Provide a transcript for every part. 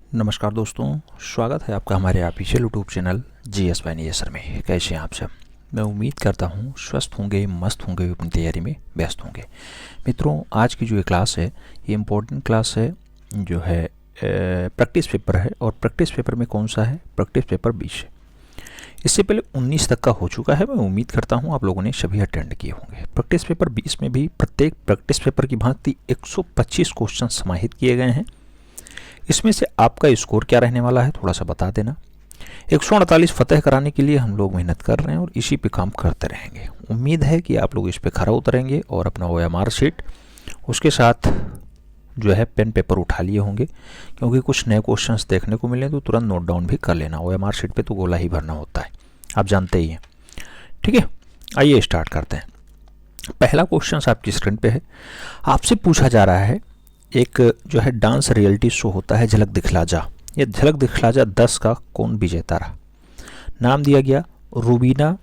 नमस्कार दोस्तों, स्वागत है आपका हमारे official YouTube channel GS by नियस सर में। कैसे हैं आप सब? मैं उम्मीद करता हूं स्वस्थ होंगे, मस्त होंगे, अपनी तैयारी में व्यस्त होंगे। मित्रों, आज की जो ये क्लास है ये इम्पोर्टेंट क्लास है, जो है प्रैक्टिस पेपर है। और प्रैक्टिस पेपर में कौन सा है? प्रैक्टिस पेपर 20 है। इससे पहले 19 तक का हो चुका है। मैं उम्मीद करता हूँ आप लोगों ने सभी अटेंड किए होंगे। प्रैक्टिस पेपर 20 में भी प्रत्येक प्रैक्टिस पेपर की भांति 125 क्वेश्चन समाहित किए गए हैं। इसमें से आपका स्कोर क्या रहने वाला है थोड़ा सा बता देना। 148 फतेह कराने के लिए हम लोग मेहनत कर रहे हैं और इसी पे काम करते रहेंगे। उम्मीद है कि आप लोग इस पे खरा उतरेंगे और अपना OMR शीट उसके साथ जो है पेन पेपर उठा लिए होंगे, क्योंकि कुछ नए क्वेश्चंस देखने को मिले तो तुरंत नोट डाउन भी कर लेना। OMR शीट पे तो गोला ही भरना होता है, आप जानते ही हैं। ठीक है, आइए स्टार्ट करते हैं। पहला क्वेश्चन आपकी स्क्रीन पे है। आपसे पूछा जा रहा है, एक जो है डांस रियलिटी शो होता है झलक दिखला जा। ये झलक दिखला जा 10 का कौन विजेता रहा? नाम दिया गया रूबीना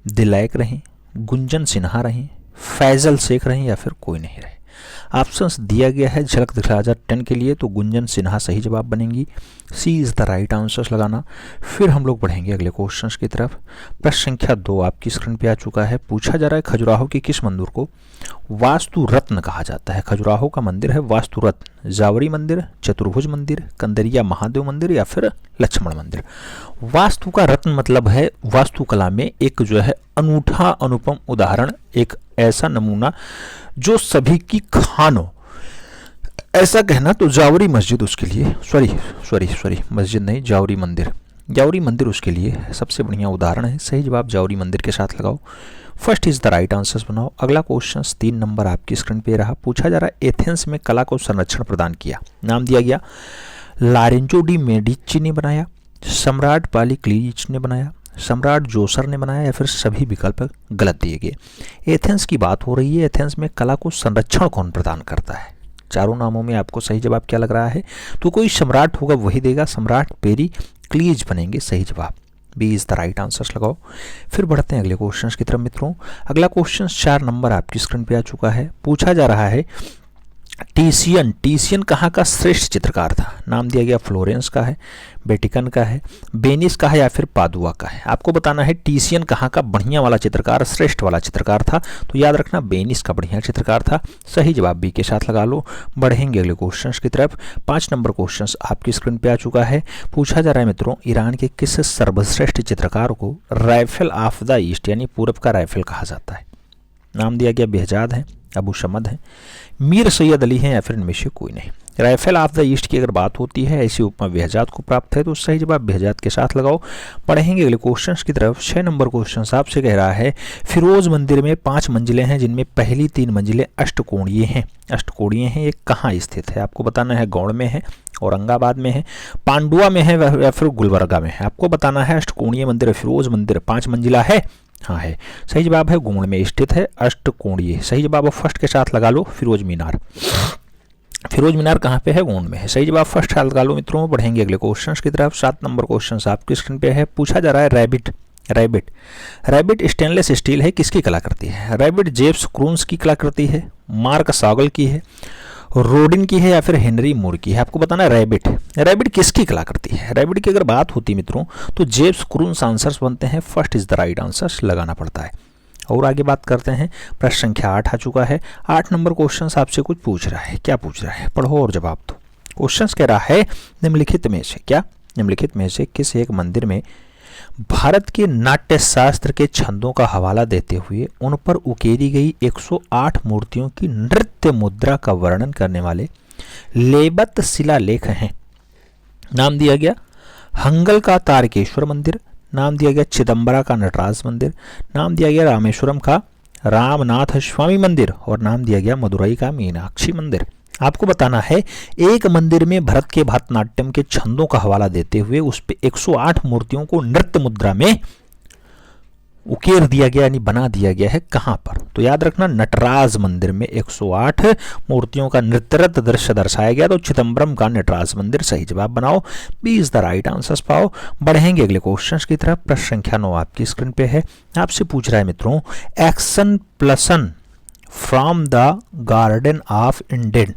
दिलैक रहीं, गुंजन सिन्हा रहीं, फैजल शेख रहीं या फिर कोई नहीं रहे। ऑप्शंस दिया गया है झलक दिखला जा 10 के लिए तो गुंजन सिन्हा सही जवाब बनेंगी। सी इज़ द राइट आंसर लगाना। फिर हम लोग बढ़ेंगे अगले क्वेश्चंस की तरफ। प्रश्न संख्या 2 आपकी स्क्रीन पे आ चुका है। पूछा जा रहा है खजुराहो के किस मंदिर को वास्तु रत्न कहा जाता है? खजुराहो का मंदिर है वास्तु रत्न। जावरी मंदिर, चतुर्भुज मंदिर, कंदरिया महादेव मंदिर या फिर लक्ष्मण मंदिर। वास्तु का रत्न मतलब है वास्तुकला में एक जो है अनूठा अनुपम उदाहरण, एक ऐसा नमूना जो सभी की खान हो, ऐसा कहना। तो जावरी मस्जिद उसके लिए, सॉरी मस्जिद नहीं, जावरी मंदिर उसके लिए सबसे बढ़िया उदाहरण है। सही जवाब जावरी मंदिर के साथ लगाओ। First is the right answer बनाओ। अगला क्वेश्चन 3 नंबर आपकी स्क्रीन पे रहा। पूछा जा रहा है एथेंस में कला को संरक्षण प्रदान किया। नाम दिया गया लॉरेंजो डी मेडिची ने बनाया, सम्राट पालिक्लीज ने बनाया, सम्राट जोसर ने बनाया या फिर सभी विकल्प गलत दिए गए। एथेंस की बात हो रही है। एथेंस में कला को संरक्षण कौन प्रदान करता है? चारों नामों में आपको सही जवाब क्या लग रहा है? तो कोई सम्राट होगा वही देगा। सम्राट पेरिक्लीज बनेंगे सही जवाब। B is the right answer लगाओ। फिर बढ़ते हैं अगले क्वेश्चन की तरफ। मित्रों, अगला क्वेश्चन 4 नंबर आपकी स्क्रीन पे आ चुका है। पूछा जा रहा है टीसियन कहाँ का श्रेष्ठ चित्रकार था? नाम दिया गया फ्लोरेंस का है, वेटिकन का है, वेनिस का है या फिर पादुआ का है। आपको बताना है टीसियन कहाँ का बढ़िया वाला चित्रकार, श्रेष्ठ वाला चित्रकार था। तो याद रखना वेनिस का बढ़िया चित्रकार था। सही जवाब बी के साथ लगा लो। बढ़ेंगे अगले क्वेश्चन की तरफ। 5 नंबर क्वेश्चन आपकी स्क्रीन पे आ चुका है। पूछा जा रहा है मित्रों, ईरान के किस सर्वश्रेष्ठ चित्रकार को राइफल ऑफ द ईस्ट यानी पूरब का राइफल कहा जाता है? नाम दिया गया बेहजाद है, अबू शमद है, मीर सैयद अली हैं या फिर इनमें से कोई नहीं। राइफल ऑफ द ईस्ट की अगर बात होती है, ऐसी उपमा बेहजाद को प्राप्त है, तो सही जवाब बेहजाद के साथ लगाओ। पढ़ेंगे अगले क्वेश्चन की तरफ। 6 नंबर क्वेश्चन आपसे कह रहा है फिरोज मंदिर में 5 मंजिलें हैं जिनमें पहली 3 मंजिलें अष्टकोणीय हैं। अष्टकोणीय हैं, ये कहाँ स्थित है? आपको बताना है गौड़ में है, औरंगाबाद में है, पांडुआ में है या फिर गुलबर्गा में है। आपको बताना है अष्टकोणीय मंदिर फिरोज मंदिर 5 मंजिला है। हाँ है, सही जवाब है गोंड में स्थित है, अष्टकोणीय। सही जवाब फर्स्ट के साथ लगा लो। फिरोज मीनार कहाँ पे है? गोंड में है। सही जवाब फर्स्ट साथ लगा लो। मित्रों, बढ़ेंगे अगले क्वेश्चन की तरफ। 7 नंबर क्वेश्चन आपकी स्क्रीन पे है। पूछा जा रहा है रैबिट स्टेनलेस स्टील है, किसकी कलाकृति है? रैबिट जेम्स क्रून्स की कलाकृति है, मार्क सागल की है, रोडिन की है या फिर हेनरी मूर की है। आपको बताना है रैबिट किसकी कलाकृति है? रैबिट की अगर बात होती मित्रों तो जेम्स क्रून्स आंसर्स बनते हैं। First is the right answer लगाना पड़ता है। और आगे बात करते हैं। प्रश्न संख्या 8 आ चुका है। 8 नंबर क्वेश्चन आपसे कुछ पूछ रहा है। क्या पूछ रहा है? पढ़ो और जवाब दो। क्वेश्चन कह रहा है निम्नलिखित में से किस एक मंदिर में भारत के नाट्य शास्त्र के छंदों का हवाला देते हुए उन पर उकेरी गई 108 मूर्तियों की नृत्य मुद्रा का वर्णन करने वाले लेबत शिलालेख हैं? नाम दिया गया हंगल का तारकेश्वर मंदिर, नाम दिया गया चिदम्बरा का नटराज मंदिर, नाम दिया गया रामेश्वरम का रामनाथ स्वामी मंदिर और नाम दिया गया मदुरई का मीनाक्षी मंदिर। आपको बताना है एक मंदिर में भरत के भरतनाट्यम के छंदों का हवाला देते हुए उस पे 108 मूर्तियों को नृत्य मुद्रा में उकेर दिया गया यानी बना दिया गया है। कहां पर? तो याद रखना नटराज मंदिर में 108 मूर्तियों का नृत्यरत दृश्य दर्शाया गया। तो चिदम्बरम का नटराज मंदिर सही जवाब बनाओ। B is the right answer पाओ। बढ़ेंगे अगले क्वेश्चन की तरफ। प्रश्न संख्या 9 आपकी स्क्रीन पे है। आपसे पूछ रहा है मित्रों expulsion from the garden of Eden.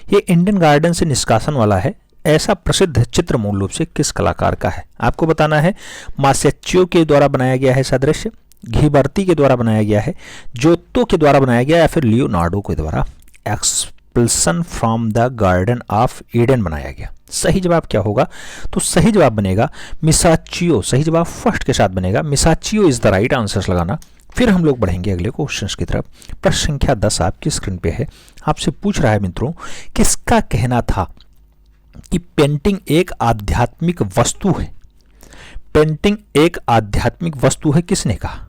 ये इंडियन गार्डन से निष्कासन वाला है। ऐसा प्रसिद्ध चित्र मूल रूप से किस कलाकार का है? आपको बताना है। मासेच्चो के द्वारा बनाया गया है ऐसा दृश्य, घिबर्ती के द्वारा बनाया गया है, जोत्तो के द्वारा बनाया गया, या फिर लियोनार्डो के द्वारा expulsion from the garden of Eden बनाया गया। सही जवाब क्या होगा? तो सही जवाब बनेगा मिसाचियो। सही जवाब फर्स्ट के साथ बनेगा, मिसाचियो इज द राइट आंसर लगाना। फिर हम लोग बढ़ेंगे अगले क्वेश्चन की तरफ। प्रश्न संख्या 10 आपकी स्क्रीन पे है। आपसे पूछ रहा है मित्रों, किसका कहना था कि पेंटिंग एक आध्यात्मिक वस्तु है? पेंटिंग एक आध्यात्मिक वस्तु है, किसने कहा?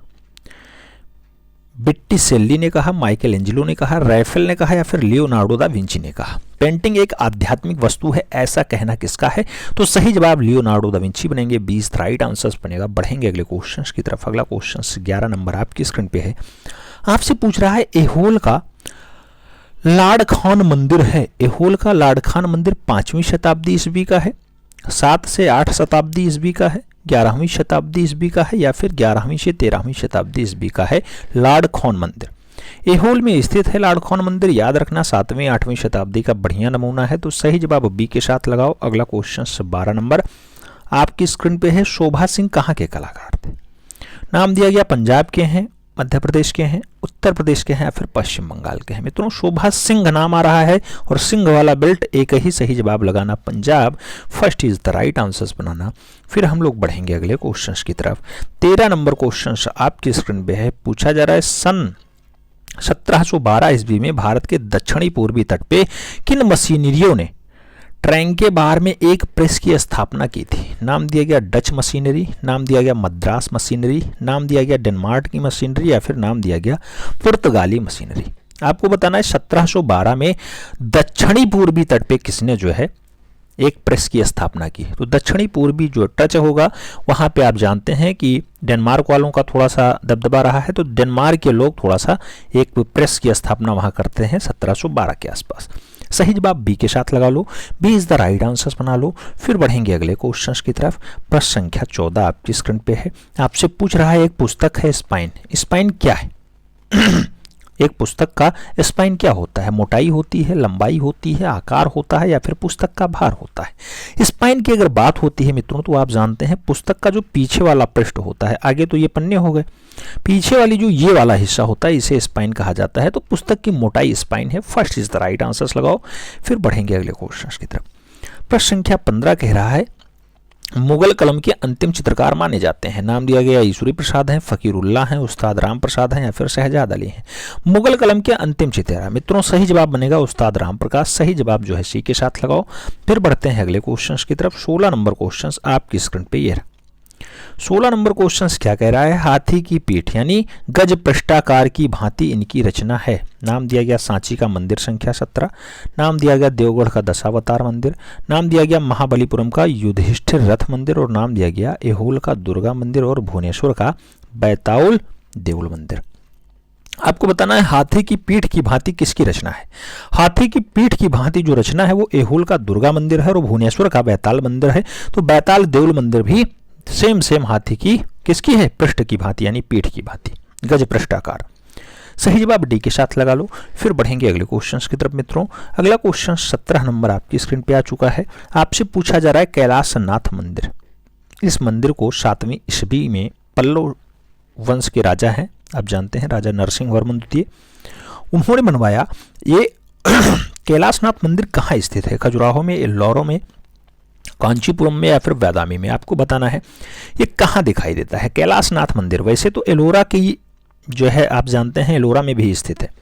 बिट्टीसेल्ली ने कहा, माइकल एंजेलो ने कहा, रैफेल ने कहा, या फिर लियोनार्डो दा विंची ने कहा? पेंटिंग एक आध्यात्मिक वस्तु है, ऐसा कहना किसका है? तो सही जवाब लियोनार्डो दा विंची बनेंगे। 20 राइट आंसर्स बनेगा। बढ़ेंगे अगले क्वेश्चन की तरफ। अगला क्वेश्चन 11 नंबर आपकी स्क्रीन पे है। आपसे पूछ रहा है एहोल का लाड़ खान मंदिर है। एहोल का लाड़ खान मंदिर 5वीं शताब्दी ईस्वी का है, 7 से 8 शताब्दी ईस्वी का है, 11वीं शताब्दी ईस्वी का है, या फिर 11वीं से 13वीं शताब्दी ईस्वी का है लाड़ खान मंदिर? एहोल में स्थित है लाड़ खान मंदिर। याद रखना 7वीं 8वीं शताब्दी का बढ़िया नमूना है। तो सही जवाब बी के साथ लगाओ। अगला क्वेश्चन 12 नंबर आपकी स्क्रीन पे है। शोभा सिंह कहाँ के कलाकार थे? नाम दिया गया पंजाब के हैं, मध्य प्रदेश के हैं, उत्तर प्रदेश के हैं, या फिर पश्चिम बंगाल के हैं? मित्रों शोभा सिंह नाम आ रहा है और सिंह वाला बेल्ट एक ही सही जवाब लगाना, Punjab. First is the right answers बनाना। फिर हम लोग बढ़ेंगे अगले क्वेश्चन की तरफ। 13 नंबर क्वेश्चन आपकी स्क्रीन पे है। पूछा जा रहा है सन 1712 ईस्वी में भारत के दक्षिणी पूर्वी तट पे किन मशीनरियों ने ट्रैंक के बाहर में एक प्रेस की स्थापना की थी? नाम दिया गया डच मशीनरी, नाम दिया गया मद्रास मशीनरी, नाम दिया गया डेनमार्क की मशीनरी, या फिर नाम दिया गया पुर्तगाली मशीनरी? आपको बताना है 1712 में दक्षिणी पूर्वी तट पे किसने जो है एक प्रेस की स्थापना की? तो दक्षिणी पूर्वी जो टच होगा वहां पे आप जानते हैं कि डेनमार्क वालों का थोड़ा सा दबदबा रहा है, तो डेनमार्क के लोग थोड़ा सा एक प्रेस की स्थापना वहां करते हैं 1712 के आसपास। सही जवाब बी के साथ लगा लो। B is the right answer बना लो। फिर बढ़ेंगे अगले क्वेश्चन की तरफ। प्रश्न संख्या 14 आपकी स्क्रीन पे है। आपसे पूछ रहा है एक पुस्तक है स्पाइन। स्पाइन क्या है? एक पुस्तक का स्पाइन क्या होता है? मोटाई होती है, लंबाई होती है, आकार होता है, या फिर पुस्तक का भार होता है? स्पाइन की अगर बात होती है मित्रों तो आप जानते हैं पुस्तक का जो पीछे वाला पृष्ठ होता है, आगे तो ये पन्ने हो गए, पीछे वाली जो ये वाला हिस्सा होता है इसे स्पाइन कहा जाता है। तो पुस्तक की मोटाई स्पाइन है। First is the right answer लगाओ। फिर बढ़ेंगे अगले क्वेश्चन की तरफ। प्रश्न संख्या 15 कह रहा है मुगल कलम के अंतिम चित्रकार माने जाते हैं। नाम दिया गया ईश्वरी प्रसाद हैं, फकीरुल्लाह हैं, उस्ताद राम प्रसाद हैं, या फिर शहजाद अली हैं? मुगल कलम के अंतिम चित्रकार मित्रों सही जवाब बनेगा उस्ताद राम प्रकाश। सही जवाब जो है सी के साथ लगाओ। फिर बढ़ते हैं अगले क्वेश्चन की तरफ। 16 नंबर क्वेश्चन आपकी स्क्रीन पे ये 16 नंबर क्वेश्चन क्या कह रहा है? हाथी की पीठ यानी गज पृष्ठाकार की भांति इनकी रचना है। नाम दिया गया सांची का मंदिर संख्या 17, नाम दिया गया देवगढ़ का दशावतार मंदिर, नाम दिया गया महाबलीपुरम का युधिष्ठिर रथ मंदिर, और नाम दिया गया एहोल का दुर्गा मंदिर और भुवनेश्वर का बैताउल देउल मंदिर। आपको बताना है हाथी की पीठ की भांति किसकी रचना है? हाथी की पीठ की भांति जो रचना है वो एहोल का दुर्गा मंदिर है और भुवनेश्वर का बैताल मंदिर है। तो बैताल देउल मंदिर भी सेम हाथी की किसकी है? पृष्ठ की भांति यानी पीठ की भांति, गज पृष्ठाकार। सही जवाब डी के साथ लगा लो। फिर बढ़ेंगे अगले क्वेश्चन की तरफ मित्रों। अगला क्वेश्चन 17 नंबर आपकी स्क्रीन पे आ चुका है। आपसे पूछा जा रहा है कैलाशनाथ मंदिर। इस मंदिर को 7वीं ईस्वी में पल्लव वंश के राजा हैं, आप जानते हैं राजा नरसिंह वर्मन द्वितीय, उन्होंने बनवाया। ये कैलाशनाथ मंदिर कहाँ स्थित है? खजुराहो में, एल्लोरा में, कांचीपुरम में, या फिर बादामी में? आपको बताना है ये कहाँ दिखाई देता है कैलाशनाथ मंदिर। वैसे तो एलोरा की जो है आप जानते हैं एलोरा में भी स्थित है।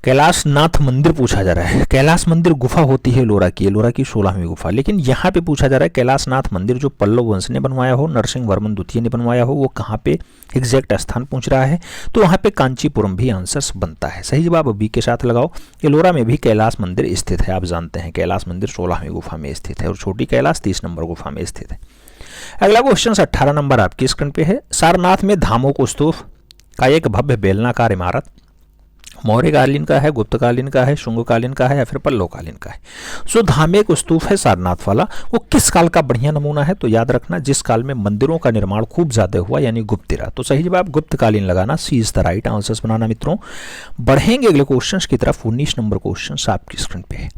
कैलाशनाथ मंदिर पूछा जा रहा है। कैलाश मंदिर गुफा होती है एलोरा की 16वीं गुफा, लेकिन यहाँ पे पूछा जा रहा है कैलाशनाथ मंदिर जो पल्लव वंश ने बनवाया हो, नरसिंह वर्मन द्वितीय ने बनवाया हो, वो कहाँ पे एग्जैक्ट स्थान पूछ रहा है। तो वहाँ पे कांचीपुरम भी आंसर बनता है। सही जवाब बी के साथ लगाओ। एलोरा में भी कैलाश मंदिर स्थित है। आप जानते हैं कैलाश मंदिर 16वीं गुफा में स्थित है और छोटी कैलाश 30 नंबर गुफा में स्थित है। अगला क्वेश्चन 18 नंबर आपकी स्क्रीन पे है। सारनाथ में धामोक स्तूप का एक भव्य बेलनाकार इमारत मौर्यकालीन का है, गुप्तकालीन का है, शुंगकालीन का है, या फिर पल्लवकालीन का है? सो धामेक स्तूप है सारनाथ वाला, वो किस काल का बढ़िया नमूना है? तो याद रखना जिस काल में मंदिरों का निर्माण खूब ज्यादा हुआ यानी गुप्त एरा। तो सही जवाब गुप्तकालीन लगाना, सी इज द राइट आंसर्स बनाना मित्रों। बढ़ेंगे अगले क्वेश्चन की तरफ। 19 नंबर क्वेश्चन आपकी स्क्रीन पे है।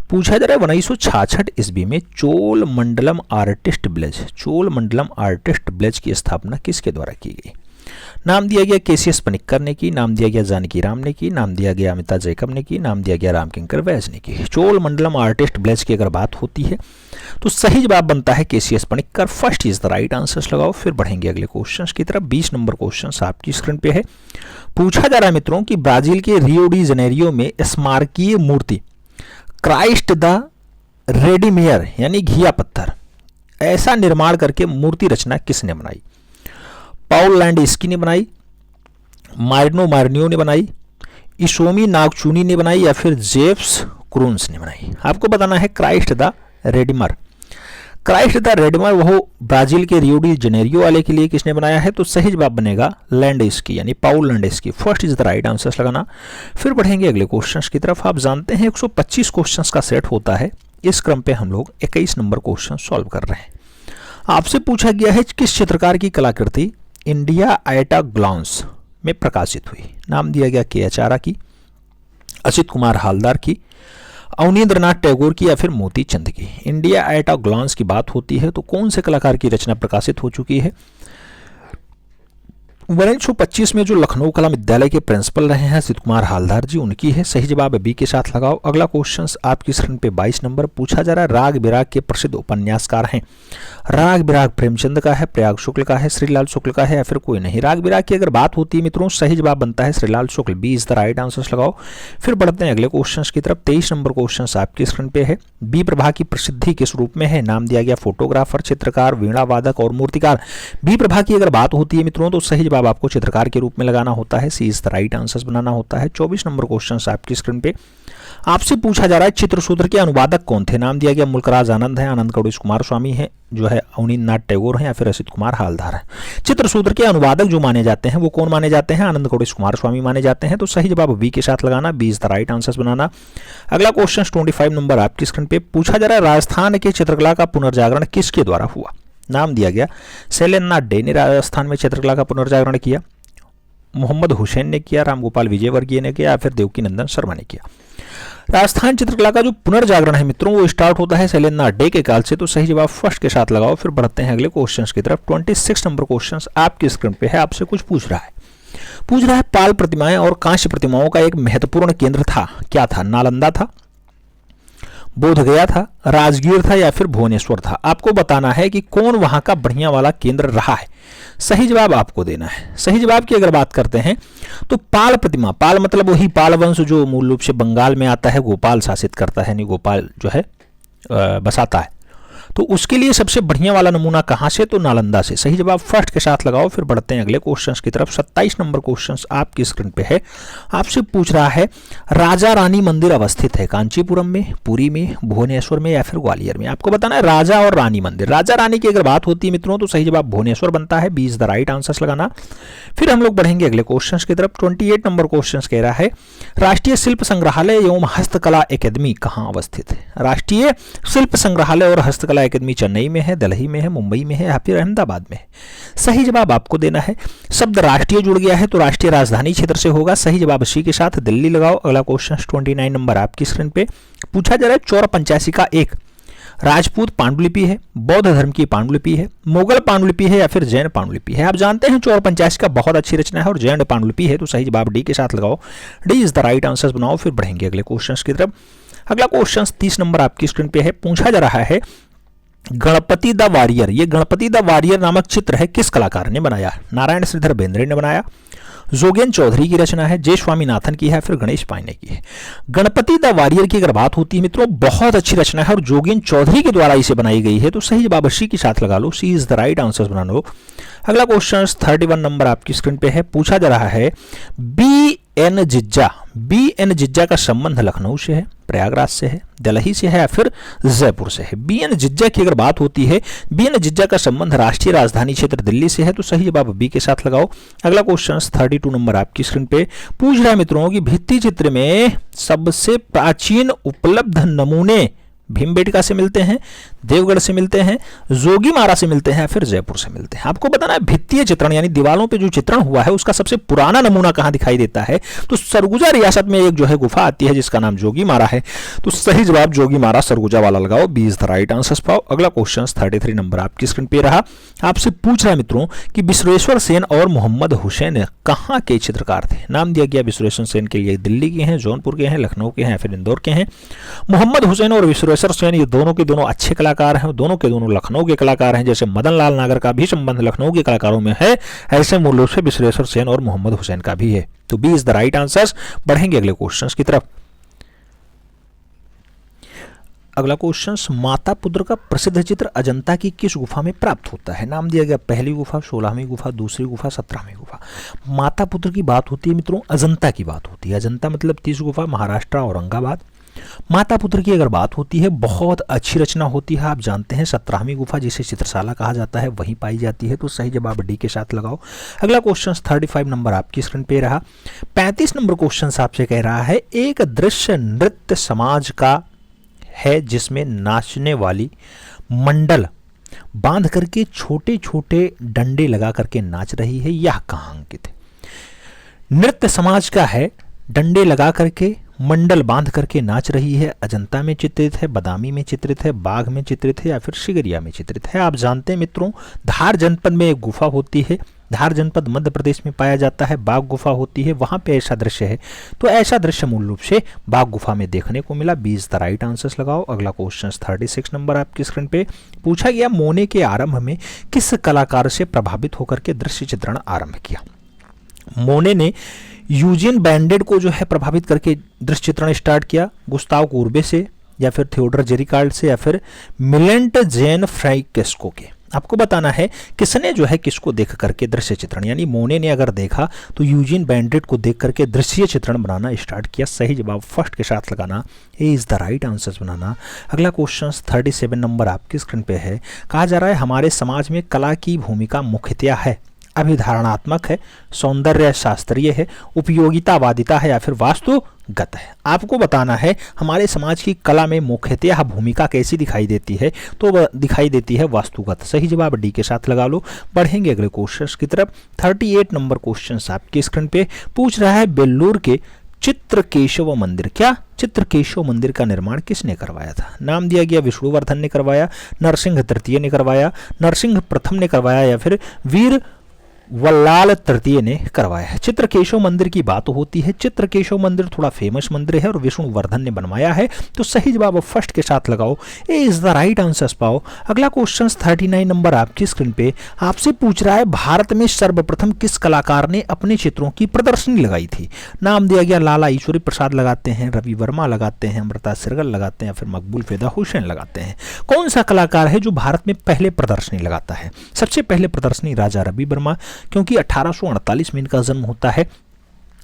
पूछा जा रहा है 1966 ईस्वी में चोलमंडलम आर्टिस्ट विलेज की स्थापना किसके द्वारा की गई? नाम दिया गया केसीएस पनिक्कर ने की, नाम दिया गया जानकी राम ने की, नाम दिया गया अमिता जैकब ने की, नाम दिया गया रामकिंकर वैस ने की। चोलमंडलम आर्टिस्ट विलेज की अगर बात होती है तो सही जवाब बनता है KCS Panicker. First is the right answer लगाओ। फिर बढ़ेंगे अगले क्वेश्चन की तरफ। 20 नंबर क्वेश्चन आपकी स्क्रीन पे है। पूछा जा रहा है मित्रों कि ब्राजील के रियो डी जनेरियो में स्मारकीय मूर्ति क्राइस्ट द रेडिमेयर यानी घिया पत्थर ऐसा निर्माण करके मूर्ति रचना किसने बनाई? पाउल लैंडस्की ने बनाई, मारिनो मार्नियो ने बनाई, इशोमी नागचूनी ने बनाई या फिर जेफ्स क्रून्स ने बनाई? आपको बताना है क्राइस्ट द रेडिमर। क्राइस्ट द रेडिमर वो ब्राजील के रियो डी जनेरियो वाले के लिए किसने बनाया है? तो सही जवाब बनेगा लैंडस्की यानी Paul Landowski. First is the right answer लगाना। फिर बढ़ेंगे अगले क्वेश्चंस की तरफ। आप जानते हैं 125 क्वेश्चंस का सेट होता है। इस क्रम पे हम लोग 21 नंबर क्वेश्चन सॉल्व कर रहे हैं। आपसे पूछा गया है किस चित्रकार की कलाकृति इंडिया एट अ ग्लांस में प्रकाशित हुई? नाम दिया गया के.एच. आरा की, असित कुमार हालदार की, अवनींद्रनाथ टैगोर की या फिर मोती चंद की। इंडिया एट अ ग्लांस की बात होती है तो कौन से कलाकार की रचना प्रकाशित हो चुकी है? 1925 में जो लखनऊ कला विद्यालय के प्रिंसिपल रहे हैं असित कुमार हालदार जी, उनकी है। सही जवाब बी के साथ लगाओ। अगला क्वेश्चन आपकी स्क्रीन पे 22 नंबर पूछा जा रहा है राग बिराग के प्रसिद्ध उपन्यासकार हैं। राग बिराग प्रेमचंद का है, प्रयाग शुक्ल का है, श्रीलाल शुक्ल का है या फिर कोई नहीं? राग बिराग की अगर बात होती है मित्रों सही जवाब बनता है Shrilal Shukla. B is the right answer लगाओ। फिर बढ़ते हैं अगले क्वेश्चन की तरफ। 23 नंबर क्वेश्चन आपकी स्क्रीन पे है। बी प्रभा की प्रसिद्धि किस रूप में है? नाम दिया गया फोटोग्राफर, चित्रकार, वीणा वादक और मूर्तिकार। बी प्रभा की अगर बात होती है मित्रों तो सही जवाब आपको चित्रकार के रूप में लगाना होता है। सी इज द राइट आंसर बनाना होता है। 24 नंबर क्वेश्चन आपकी स्क्रीन पे आपसे पूछा जा रहा है चित्रसूत्र के अनुवादक कौन थे? नाम दिया गया मुल्कराज आनंद है, आनंद गणेश कुमार स्वामी है, जो है अवनींद्रनाथ टैगोर है या फिर असित कुमार हालदार है। चित्रसूत्र के अनुवादक जो माने जाते हैं वो कौन माने जाते हैं? आनंद गणेश कुमार स्वामी माने जाते हैं। तो सही जवाब बी के साथ लगाना। B is the right answer बनाना। अगला क्वेश्चन 25 नंबर आपकी स्क्रीन पे पूछा जा रहा है राजस्थान के चित्रकला का पुनर्जागरण किसके द्वारा हुआ? नाम दिया गया शैलेंद्रनाथ डे ने राजस्थान में चित्रकला का पुनर्जागरण किया, मोहम्मद हुसैन ने किया, रामगोपाल विजयवर्गीय ने किया या फिर देवकी नंदन शर्मा ने किया। राजस्थान चित्रकला का जो पुनर्जागरण है मित्रों वो स्टार्ट होता है शैलेंद्रनाथ डे के काल से। तो सही जवाब फर्स्ट के साथ लगाओ। फिर बढ़ते हैं अगले क्वेश्चंस की तरफ। 26 नंबर क्वेश्चन आपकी स्क्रीन पे है। आपसे कुछ पूछ रहा है पाल प्रतिमाएं और कांस्य प्रतिमाओं का एक महत्वपूर्ण केंद्र था, क्या था? नालंदा था, बोधगया था, राजगीर था या फिर भुवनेश्वर था? आपको बताना है कि कौन वहां का बढ़िया वाला केंद्र रहा है। सही जवाब आपको देना है। सही जवाब की अगर बात करते हैं तो पाल प्रतिमा, पाल मतलब वही पाल वंश जो मूल रूप से बंगाल में आता है, गोपाल शासित करता है, यानी गोपाल जो है बसाता है। तो उसके लिए सबसे बढ़िया वाला नमूना कहां से? तो नालंदा से। सही जवाब फर्स्ट के साथ लगाओ। फिर बढ़ते हैं अगले क्वेश्चंस की तरफ। 27 नंबर क्वेश्चंस आपकी स्क्रीन पे है। आपसे पूछ रहा है राजा रानी मंदिर अवस्थित है कांचीपुरम में, पुरी में, भुवनेश्वर में या फिर ग्वालियर में? आपको बताना है राजा और रानी मंदिर। राजा रानी की अगर बात होती है मित्रों तो सही जवाब भुवनेश्वर बनता है। B is the right answer लगाना। फिर हम लोग बढ़ेंगे अगले क्वेश्चन की तरफ। 28 नंबर क्वेश्चन कह रहा है राष्ट्रीय शिल्प संग्रहालय एवं हस्तकला अकेदमी कहाँ अवस्थित है? राष्ट्रीय शिल्प संग्रहालय और हस्तकला अकेदमी चेन्नई में है, दिल्ली में है, मुंबई में है या फिर अहमदाबाद में है? सही जवाब आपको देना है। शब्द राष्ट्रीय जुड़ गया है तो राष्ट्रीय राजधानी क्षेत्र से होगा। सही जवाब सी के साथ दिल्ली लगाओ। अगला क्वेश्चन 29 नंबर आपकी स्क्रीन पे पूछा जा रहा है चौरा पंचासी का एक राजपूत पांडुलिपि है, बौद्ध धर्म की पांडुलिपि है, मुगल पांडुलिपि है या फिर जैन पांडुलिपि है? आप जानते हैं चौरा पंचासी का बहुत अच्छी रचना है और जैन पांडुलिपि है। तो सही जवाब डी के साथ लगाओ। D is the right answer बनाओ। फिर बढ़ेंगे अगले क्वेश्चन की तरफ। अगला क्वेश्चन 30 नंबर आपकी स्क्रीन पे है। पूछा जा रहा है गणपति द वॉरियर, ये गणपति द वॉरियर नामक चित्र है किस कलाकार ने बनाया? नारायण श्रीधर बेंद्रे ने बनाया, जोगेन चौधरी की रचना है, जय स्वामीनाथन की है, फिर गणेश पांडे की है? गणपति द वॉरियर की अगर बात होती है मित्रों बहुत अच्छी रचना है और जोगेन चौधरी के द्वारा इसे बनाई गई है। तो सही जवाब सी के साथ लगा लो। सी इज द राइट आंसर बना लो। अगला क्वेश्चन 31 नंबर आपकी स्क्रीन पे है। पूछा जा रहा है बी एन जिज्जा का संबंध लखनऊ से है, प्रयागराज से है, दिल्ली से है या फिर जयपुर से है? बी एन जिज्जा की अगर बात होती है, बी एन जिज्जा का संबंध राष्ट्रीय राजधानी क्षेत्र दिल्ली से है। तो सही जवाब बी के साथ लगाओ। अगला क्वेश्चन 32 नंबर आपकी स्क्रीन पे पूछ रहा है मित्रों कि भित्ति चित्र में सबसे प्राचीन उपलब्ध नमूने भीमबेटका से मिलते हैं, देवगढ़ से मिलते हैं, जोगीमारा से मिलते हैं, या फिर जयपुर से मिलते हैं। आपको बताना है भित्तीय चित्रण यानी दीवारों पे जो चित्रण हुआ है उसका सबसे पुराना नमूना कहाँ दिखाई देता है, तो सरगुजा रियासत में एक जो है गुफा आती है जिसका नाम जोगीमारा है। तो सही जवाब जोगीमारा सरगुजा वाला लगाओ, 20 द राइट आंसर पाओ। अगला क्वेश्चन 33 नंबर आपकी स्क्रीन पे रहा। आपसे पूछ रहा है मित्रों कि विश्वेश्वर सेन और मोहम्मद हुसैन कहाँ के चित्रकार थे। नाम दिया गया विश्वेश्वर सेन के लिए दिल्ली के हैं, जौनपुर के हैं, लखनऊ के हैं, या फिर इंदौर के हैं। मोहम्मद हुसैन और विश्वेश्वर सेन ये दोनों के दोनों अच्छे कलाकार हैं, दोनों के दोनों लखनऊ के कलाकार हैं। जैसे मदन लाल नागर का भी संबंध लखनऊ के कलाकारों में है, ऐसे मूल रूप से विश्वेश्वर सेन और मोहम्मद हुसैन का भी है। तो 20 द राइट आंसर्स। बढ़ेंगे अगले क्वेश्चंस की तरफ। अगला क्वेश्चन, माता पुत्र का प्रसिद्ध चित्र अजंता की किस गुफा में प्राप्त होता है। नाम दिया गया पहली गुफा, 16वीं गुफा, दूसरी गुफा, 17वीं गुफा। माता पुत्र की बात होती है मित्रों, अजंता की बात होती है। अजंता मतलब 30 गुफा, महाराष्ट्र, औरंगाबाद। माता पुत्र की अगर बात होती है, बहुत अच्छी रचना होती है। आप जानते हैं 17वीं गुफा जिसे चित्रशाला कहा जाता है वहीं पाई जाती है। तो सही जवाब डी के साथ लगाओ। अगला क्वेश्चन 35 नंबर आपकी स्क्रीन पे रहा। 35 नंबर क्वेश्चन आपसे कह रहा है, एक दृश्य नृत्य समाज का है जिसमें नाचने वाली मंडल बांध करके छोटे छोटे डंडे लगा करके नाच रही है, यह कहाँ अंकित है। नृत्य समाज का है, डंडे लगा करके मंडल बांध करके नाच रही है। अजंता में चित्रित है, बदामी में चित्रित है, बाघ में चित्रित है, या फिर शिगरिया में चित्रित है। आप जानते हैं मित्रों, धार जनपद में एक गुफा होती है, धार जनपद मध्य प्रदेश में पाया जाता है, बाघ गुफा होती है, वहां पे ऐसा दृश्य है। तो ऐसा दृश्य मूल रूप से बाघ गुफा में देखने को मिला। 20 द राइट आंसर्स लगाओ। अगला क्वेश्चन 36 नंबर आपकी स्क्रीन पे पूछा गया, मोने के आरंभ में किस कलाकार से प्रभावित होकर के दृश्य चित्रण आरंभ किया। मोने ने यूजिन बैंडेड को जो है प्रभावित करके दृश्य चित्रण स्टार्ट किया, गुस्ताव कुर्बे से, या फिर थियोडर जेरिकार्ड से, या फिर मिलेंट जेन फ्रांकेस्को के। आपको बताना है किसने जो है किसको देख करके दृश्य चित्रण, यानी मोने ने अगर देखा तो यूजिन बैंडेड को देख करके दृश्य चित्रण बनाना स्टार्ट किया। सही जवाब फर्स्ट के साथ लगाना, ए इज द राइट आंसर बनाना। अगला क्वेश्चन 37 नंबर आपकी स्क्रीन पे है। कहा जा रहा है हमारे समाज में कला की भूमिका मुख्यतया है, अभिधारणात्मक है, सौंदर्य शास्त्रीय है, उपयोगितावादिता है, या फिर वास्तुगत है। आपको बताना है हमारे समाज की कला में मुख्यतः भूमिका कैसी दिखाई देती है, तो वह दिखाई देती है वास्तुगत। सही जवाब डी के साथ लगा लो। बढ़ेंगे अगले क्वेश्चन की तरफ। 38 नंबर क्वेश्चन आपकी स्क्रीन पे पूछ रहा है, बेल्लूर के चित्रकेशव मंदिर, क्या चित्रकेशव मंदिर का निर्माण किसने करवाया था। नाम दिया गया विष्णुवर्धन ने करवाया, नरसिंह तृतीय ने करवाया, नरसिंह प्रथम ने करवाया, या फिर वीर वल्लाल तृतीय ने करवाया है। चित्रकेशव मंदिर की बात होती है, चित्रकेशव मंदिर थोड़ा फेमस मंदिर है और विष्णुवर्धन ने बनवाया है। तो सही जवाब फर्स्ट के साथ लगाओ, ए इज द राइट आंसर पाओ। अगला क्वेश्चन 39 नंबर आपकी स्क्रीन पे आपसे पूछ रहा है, भारत में सर्वप्रथम किस कलाकार ने अपने चित्रों की प्रदर्शनी लगाई थी। नाम दिया गया लाला ईश्वरी प्रसाद लगाते हैं, रवि वर्मा लगाते हैं, अमृता सिरगल लगाते हैं, या फिर मकबूल फेदा हुसैन लगाते हैं। कौन सा कलाकार है जो भारत में पहले प्रदर्शनी लगाता है। सबसे पहले प्रदर्शनी राजा रवि वर्मा, क्योंकि 1848 में इनका जन्म होता है,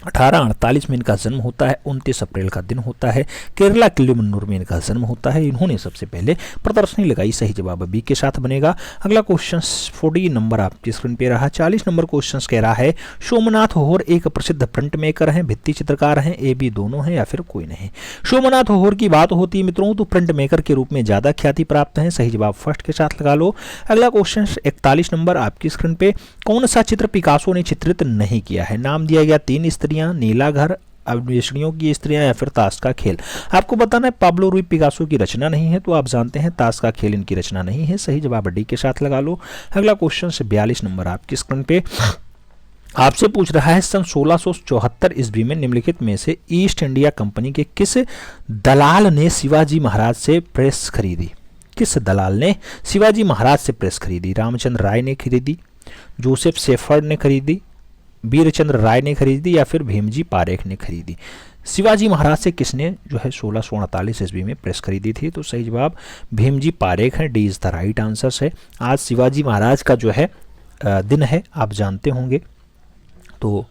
1848 में इनका जन्म होता है, 29 अप्रैल का दिन होता है, केरला किल्लुमन्नूर में इनका जन्म होता है। इन्होंने सबसे पहले प्रदर्शनी लगाई। सही जवाब बी के साथ बनेगा। अगला क्वेश्चन 40 नंबर आपकी स्क्रीन पे रहा। 40 नंबर क्वेश्चन कह रहा है, सोमनाथ होहर एक प्रसिद्ध प्रिंट मेकर हैं, भित्ति चित्रकार हैं, ए बी दोनों हैं, या फिर कोई नहीं। सोमनाथ होहर की बात होती है मित्रों तो प्रिंट मेकर के रूप में ज्यादा ख्याति प्राप्त है। सही जवाब फर्स्ट के साथ लगा लो। अगला क्वेश्चन 41 नंबर आपकी स्क्रीन पे, कौन सा चित्र पिकासो ने चित्रित नहीं किया है। नाम दिया गया 3 स्त्रियां, नीला घर, अन्वेषणियों की स्त्रियां, या फिर ताश का खेल। आपको बताना है पाब्लो रूई पिकासो की रचना नहीं है, तो आप जानते हैं ताश का खेल इनकी रचना नहीं है। सही जवाब डी के साथ लगा लो। अगला क्वेश्चन 42 नंबर आपकी स्क्रीन पे आपसे पूछ रहा है, सन 1674 ईस्वी में निम्नलिखित में से ईस्ट इंडिया कंपनी के किस दलाल ने शिवाजी महाराज से प्रेस खरीदी। किस दलाल ने शिवाजी महाराज से प्रेस खरीदी। रामचंद्र राय ने खरीदी, जोसेफ शेफर्ड ने खरीदी, वीरचंद्र राय ने खरीदी, या फिर भीमजी पारेख ने खरीदी। शिवाजी महाराज से किसने जो है 1648 ईस्वी में प्रेस खरीदी थी। तो सही जवाब भीमजी पारेख है, D is the right answer है। आज शिवाजी महाराज का जो है दिन है, आप जानते होंगे। तो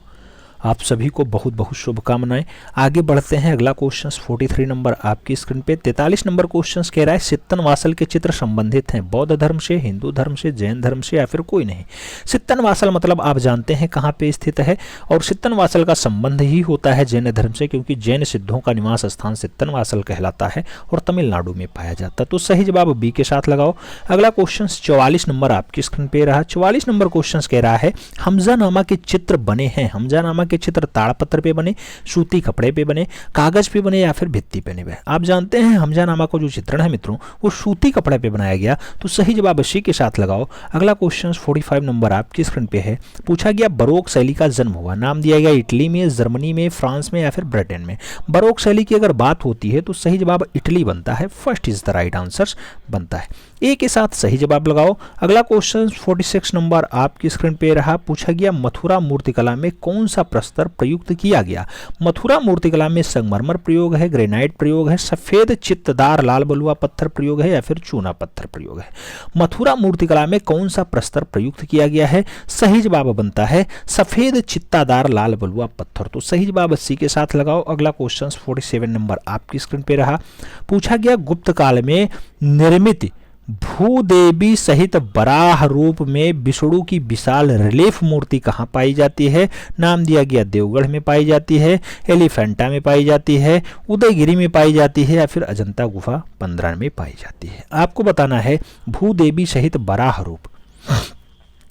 आप सभी को बहुत बहुत शुभकामनाएं। आगे बढ़ते हैं, अगला क्वेश्चन 43 नंबर आपकी स्क्रीन पे। 43 नंबर क्वेश्चन कह रहा है सित्तनवासल के चित्र संबंधित हैं बौद्ध धर्म से, हिंदू धर्म से, जैन धर्म से या फिर कोई नहीं। सित्तनवासल मतलब आप जानते हैं कहाँ पे स्थित है, और सित्तनवासल का संबंध ही होता है जैन धर्म से, क्योंकि जैन सिद्धों का निवास स्थान सित्तनवासल कहलाता है और तमिलनाडु में पाया जाता है। तो सही जवाब बी के साथ लगाओ। अगला क्वेश्चन 44 नंबर आपकी स्क्रीन पे रहा। 44 नंबर क्वेश्चन कह रहा है हमजानामा के चित्र बने हैं। हमजानामा के चित्र ताड़पत्र पे बने, सूती कपड़े पे बने, कागज पे बने या फिर भित्ति पे बने। आप जानते हैं हमजानामा का जो चित्रण है मित्रों वो सूती कपड़े पे बनाया गया, तो सही जवाब सी के साथ लगाओ। अगला क्वेश्चन 45 नंबर आपकी स्क्रीन पे है। पूछा गया बरोक शैली का जन्म हुआ, नाम दिया गया इटली में, जर्मनी में, फ्रांस में या फिर ब्रिटेन में। बरोक शैली की अगर बात होती है तो सही जवाब इटली बनता है, first is the right answer बनता है। ए के साथ सही जवाब लगाओ। अगला क्वेश्चन 46 नंबर आपकी स्क्रीन पे रहा। पूछा गया मथुरा मूर्तिकला में कौन सा प्रस्तर प्रयुक्त किया गया। मथुरा मूर्तिकला में संगमरमर प्रयोग है, ग्रेनाइट प्रयोग है, सफेद चित्तदार लाल बलुआ पत्थर प्रयोग है या फिर चूना पत्थर प्रयोग है। मथुरा मूर्तिकला में कौन सा प्रस्तर प्रयुक्त किया गया है, सही जवाब बनता है सफेद चित्तादार लाल बलुआ पत्थर। तो सही जवाब सी के साथ लगाओ। अगला क्वेश्चन 47 नंबर आपकी स्क्रीन पे रहा। पूछा गया गुप्त काल में निर्मित भूदेवी सहित बराह रूप में विष्णु की विशाल रिलीफ मूर्ति कहाँ पाई जाती है। नाम दिया गया देवगढ़ में पाई जाती है, एलिफेंटा में पाई जाती है, उदयगिरी में पाई जाती है या फिर अजंता गुफा 15 में पाई जाती है। आपको बताना है भूदेवी सहित बराह रूप,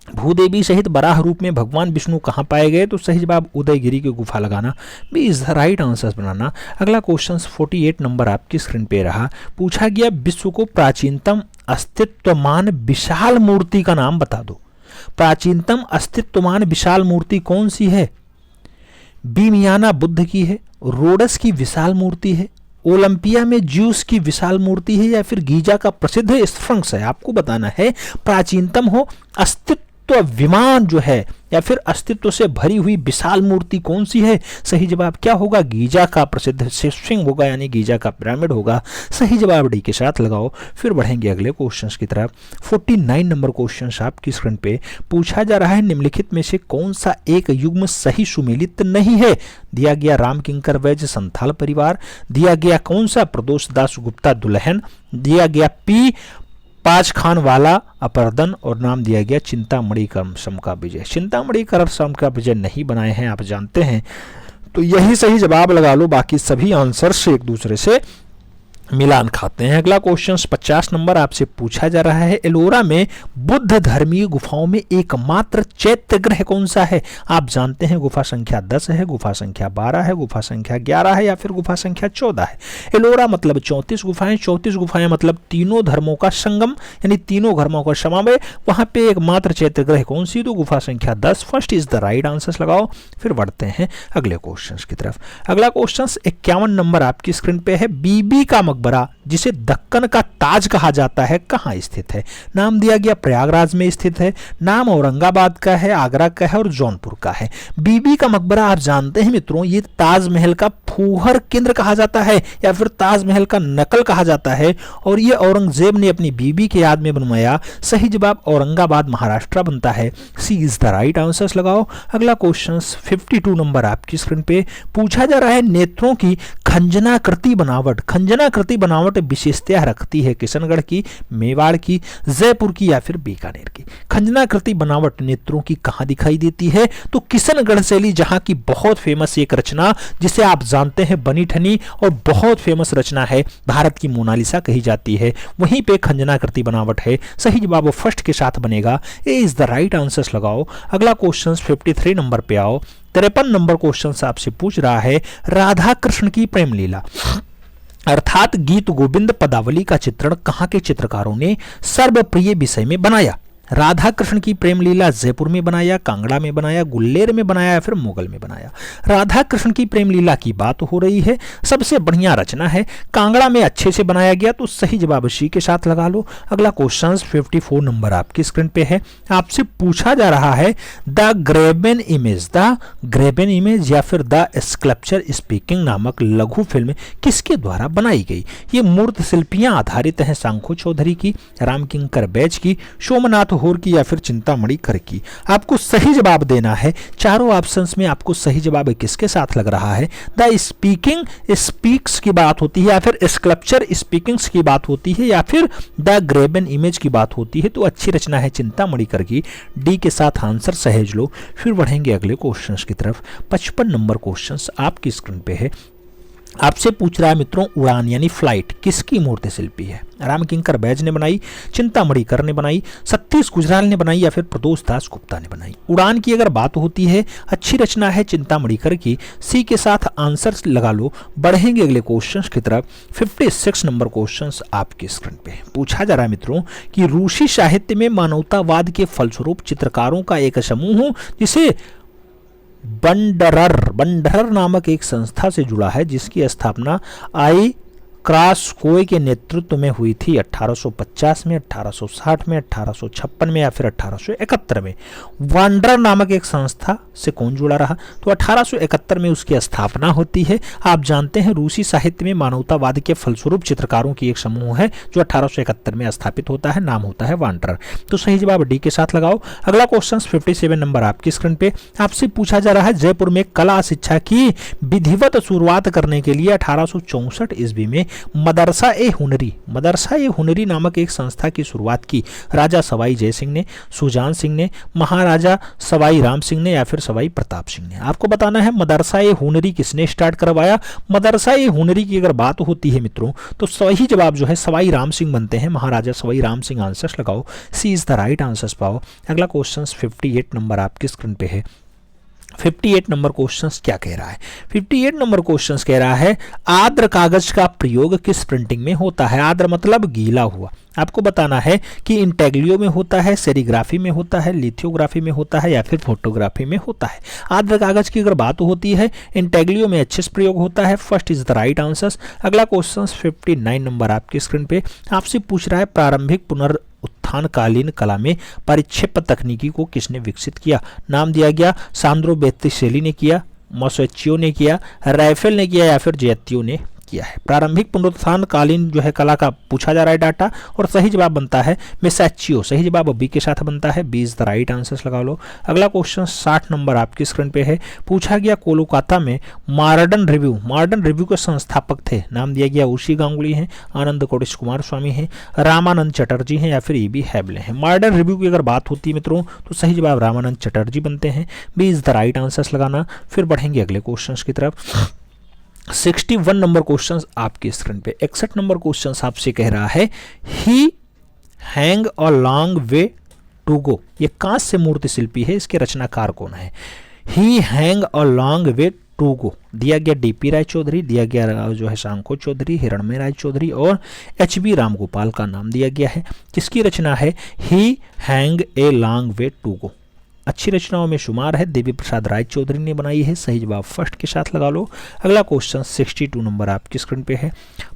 भूदेवी सहित बराह रूप में भगवान विष्णु कहाँ पाए गए, तो सही जवाब उदयगिरी की गुफा लगाना भी इज द राइट आंसर बनाना। अगला क्वेश्चन 48 नंबर आपकी स्क्रीन पे रहा। पूछा गया विश्व को प्राचीनतम अस्तित्वमान विशाल मूर्ति का नाम बता दो। प्राचीनतम अस्तित्वमान विशाल मूर्ति कौन सी है। बीमियाना बुद्ध की है, रोडस की विशाल मूर्ति है, ओलंपिया में ज्यूस की विशाल मूर्ति है या फिर गीजा का प्रसिद्ध स्फिंक्स है। आपको बताना है प्राचीनतम हो, अस्तित्व विमान जो है या फिर अस्तित्व से भरी हुई विशाल मूर्ति कौन सी है। सही जवाब क्या होगा, गीजा का प्रसिद्ध स्फिंक्स होगा, यानी गीजा का पिरामिड होगा। सही जवाब डी के साथ लगाओ। फिर बढ़ेंगे अगले क्वेश्चंस की तरफ। 49 नंबर क्वेश्चन आपकी स्क्रीन पे पूछा जा रहा है निम्नलिखित में से कौन सा एक युग्म सही सुमेलित नहीं है। दिया गया राम किंकर वैज संथाल परिवार, दिया गया कौन सा प्रदोष दास गुप्ता दुल्हन, दिया गया पी पांच खान वाला अपरदन और नाम दिया गया चिंतामणि करम का विजय। चिंतामणि करम का विजय नहीं बनाए हैं आप जानते हैं, तो यही सही जवाब लगा लो, बाकी सभी आंसर से एक दूसरे से मिलान खाते हैं। अगला क्वेश्चन 50 नंबर आपसे पूछा जा रहा है एलोरा में बुद्ध धर्मीय गुफाओं में एकमात्र चैत्य ग्रह कौन सा है। आप जानते हैं गुफा संख्या 10 है, गुफा संख्या 12 है, गुफा संख्या 11 है या फिर गुफा संख्या 14 है। एलोरा मतलब 34 गुफाएं, 34 गुफाएं मतलब तीनों धर्मों का संगम, यानी तीनों धर्मों का समावेश। वहां पे एकमात्र चैत्य ग्रह कौन सी, तो गुफा संख्या 10 first is the right answer लगाओ। फिर बढ़ते हैं अगले क्वेश्चन की तरफ। अगला क्वेश्चन 51 नंबर आपकी स्क्रीन पे है। बीबी का मकबरा जिसे दक्कन का ताज कहा जाता है कहाँ स्थित है। नाम दिया गया प्रयागराज में स्थित है, नाम औरंगाबाद का है, आगरा का है और जौनपुर का है। बीबी का मकबरा आप जानते हैं मित्रों ये ताजमहल का फूहर केंद्र कहा जाता है या फिर ताजमहल का नकल कहा जाता है, और ये औरंगजेब ने अपनी बीबी के याद में बनवाया। सही जवाब औरंगाबाद महाराष्ट्र बनता है, सी इज द राइट आंसर लगाओ। अगला क्वेश्चन 52 नंबर आपकी स्क्रीन पे पूछा जा रहा है नेत्रों की खंजनाकृति बनावट, खंजनाकृति बनावट विशेषता रखती है किशनगढ़ की, मेवाड़ की, जयपुर की या फिर बीकानेर की। खंजनाकृति बनावट नेत्रों की कहां दिखाई देती है, तो किशनगढ़ शैली जहां की बहुत फेमस एक रचना जिसे आप जानते हैं बनी ठनी और बहुत फेमस रचना है, भारत की मोनालिसा कही जाती है, वहीं पे खंजनाकृति बनावट है। सही जवाब फर्स्ट के साथ बनेगा, ए इज द राइट आंसर लगाओ। अगला क्वेश्चन 53 नंबर पे आओ। 53 नंबर क्वेश्चन आपसे पूछ रहा है राधा कृष्ण की प्रेम लीला अर्थात गीत गोविंद पदावली का चित्रण कहाँ के चित्रकारों ने सर्वप्रिय विषय में बनाया। राधा कृष्ण की प्रेम लीला जयपुर में बनाया, कांगड़ा में बनाया, गुल्लेर में बनाया या फिर मुगल में बनाया। राधा कृष्ण की प्रेम लीला की बात हो रही है, सबसे बढ़िया रचना है, कांगड़ा में अच्छे से बनाया गया, तो सही जवाब सी के साथ लगा लो। अगला क्वेश्चन 54 नंबर आपकी स्क्रीन पे है। आपसे पूछा जा रहा है द ग्रेबन इमेज या फिर द स्कल्पचर स्पीकिंग नामक लघु फिल्म किसके द्वारा बनाई गई। ये मूर्त शिल्पियां आधारित हैं सांखो चौधरी की, राम किंकर बैज की, सोमनाथ सीहोर की या फिर चिंतामणि कर की। आपको सही जवाब देना है। चारों ऑप्शंस में आपको सही जवाब किसके साथ लग रहा है? द स्पीकिंग स्पीक्स की बात होती है, या फिर स्कल्पचर स्पीकिंग्स की बात होती है, या फिर द ग्रेबन इमेज की बात होती है। तो अच्छी रचना है चिंतामणि कर की। डी के साथ आंसर सहेज लो। फिर बढ़ेंगे अगले क्वेश्चंस की तरफ। 55 नंबर क्वेश्चंस आपकी स्क्रीन पे है। आपसे पूछ रहा है मित्रों, उड़ान यानी फ्लाइट किसकी मूर्ति शिल्पी है? रामकिंकर बैज ने बनाई, चिंतामणि कर ने बनाई, सतीश गुजराल ने बनाई, या फिर प्रदोष दास गुप्ता ने बनाई? उड़ान की अगर बात होती है, अच्छी रचना है चिंतामणि कर की। सी के साथ आंसर लगा लो। बढ़ेंगे अगले क्वेश्चंस की तरफ। 56 नंबर क्वेश्चंस आपकी स्क्रीन पे पूछा जा रहा है मित्रों कि रूसी साहित्य में मानवतावाद के फलस्वरूप चित्रकारों का एक समूह जिसे बंडरर नामक एक संस्था से जुड़ा है, जिसकी स्थापना आई क्रास्कोय के नेतृत्व में हुई थी 1850 में, 1860 में, 1856 में, या फिर 1871 में। वांडरर नामक एक संस्था से कौन जुड़ा रहा? तो 1871 में उसकी स्थापना होती है। आप जानते हैं रूसी साहित्य में मानवतावाद के फलस्वरूप चित्रकारों की एक समूह है जो 1871 में स्थापित होता है, नाम होता है वांडरर। तो सही जवाब डी के साथ लगाओ। अगला क्वेश्चन 57 नंबर आपकी स्क्रीन पे आपसे पूछा जा रहा है, जयपुर में कला शिक्षा की विधिवत शुरुआत करने के लिए 1864 ईस्वी में मदरसा ए हुनरी नामक एक संस्था की शुरुआत की। राजा सवाई जय सिंह ने, सुजान सिंह ने, महाराजा सवाई राम सिंह ने, या फिर सवाई प्रताप सिंह ने? आपको बताना है मदरसा ए हुनरी किसने स्टार्ट करवाया। मदरसा ए हुनरी की अगर बात होती है मित्रों तो सही जवाब जो है सवाई राम सिंह बनते हैं, महाराजा सवाई राम सिंह। आंसर्स लगाओ। सी इज द राइट आंसर्स पाओ। अगला क्वेश्चन 58 नंबर आपकी स्क्रीन पे है। 58 नंबर क्वेश्चंस क्या कह रहा है? 58 नंबर क्वेश्चंस कह रहा है, आर्द्र कागज का प्रयोग किस प्रिंटिंग में होता है? आर्द्र मतलब गीला हुआ। आपको बताना है कि इंटेग्लियो में होता है, सेरीग्राफी में होता है, लिथियोग्राफी में होता है, या फिर फोटोग्राफी में होता है। आर्द्र कागज की अगर बात होती है इंटेग्लियो में अच्छे से प्रयोग होता है। First is the right answer. अगला क्वेश्चन 59 नंबर आपकी स्क्रीन पे आपसे पूछ रहा है, प्रारंभिक पुनरुत्थानकालीन कला में परिक्षेप तकनीकी को किसने विकसित किया? नाम दिया गया सांद्रो बेत्तिसेली ने किया, मोसेच्चियो ने किया, राइफेल ने किया, या फिर जयत्यो ने किया है। प्रारंभिक पुनरुत्थानकालीन जो है कला का पूछा जा रहा है डाटा, और सही जवाब बनता है मोसेच्चियो। सही जवाब बी के साथ बनता है। B is the right answer लगा लो। अगला क्वेश्चन 60 नंबर आपकी स्क्रीन पे है। पूछा गया कोलकाता में मॉडर्न रिव्यू के संस्थापक थे। नाम दिया गया उषी गांगुली हैं, आनंद कोटिश कुमार स्वामी हैं, रामानंद चटर्जी हैं, या फिर ई.बी. हैबले हैं? मॉडर्न रिव्यू की अगर बात होती है मित्रों तो सही जवाब रामानंद चटर्जी बनते हैं। B is the right answer लगाना। फिर बढ़ेंगे अगले क्वेश्चन की तरफ। 61 नंबर क्वेश्चन आपकी स्क्रीन पे। 61 नंबर क्वेश्चन आपसे कह रहा है, he hang a long way to go. ये कांस्य मूर्ति शिल्पी है, इसके रचनाकार कौन है? He hang a long way to go दिया गया डीपी राय चौधरी, दिया गया जो है सांको चौधरी, हिरणमय राय चौधरी, और एच.बी. रामगोपाल का नाम दिया गया है। किसकी रचना है? He hang a long way to go. अच्छी रचनाओं में शुमार है, देवी प्रसाद राय चौधरी ने बनाई है। सही जवाब फर्स्ट के साथ लगा लो। अगला क्वेश्चन 62 नंबर आपकी स्क्रीन पे है।